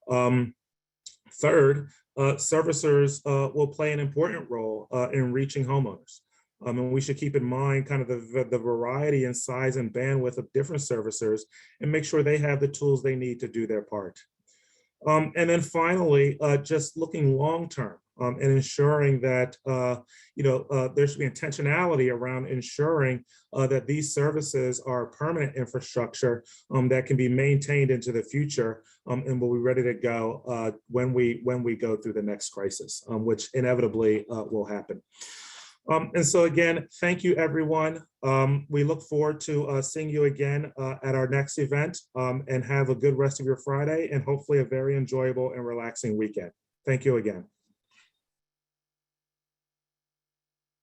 Third, servicers will play an important role in reaching homeowners. And we should keep in mind kind of the variety and size and bandwidth of different servicers and make sure they have the tools they need to do their part. And then finally, just looking long-term and ensuring that, there should be intentionality around ensuring that these services are permanent infrastructure that can be maintained into the future and will be ready to go when we go through the next crisis, which inevitably will happen. And so again, thank you, everyone. We look forward to seeing you again at our next event and have a good rest of your Friday and hopefully a very enjoyable and relaxing weekend. Thank you again.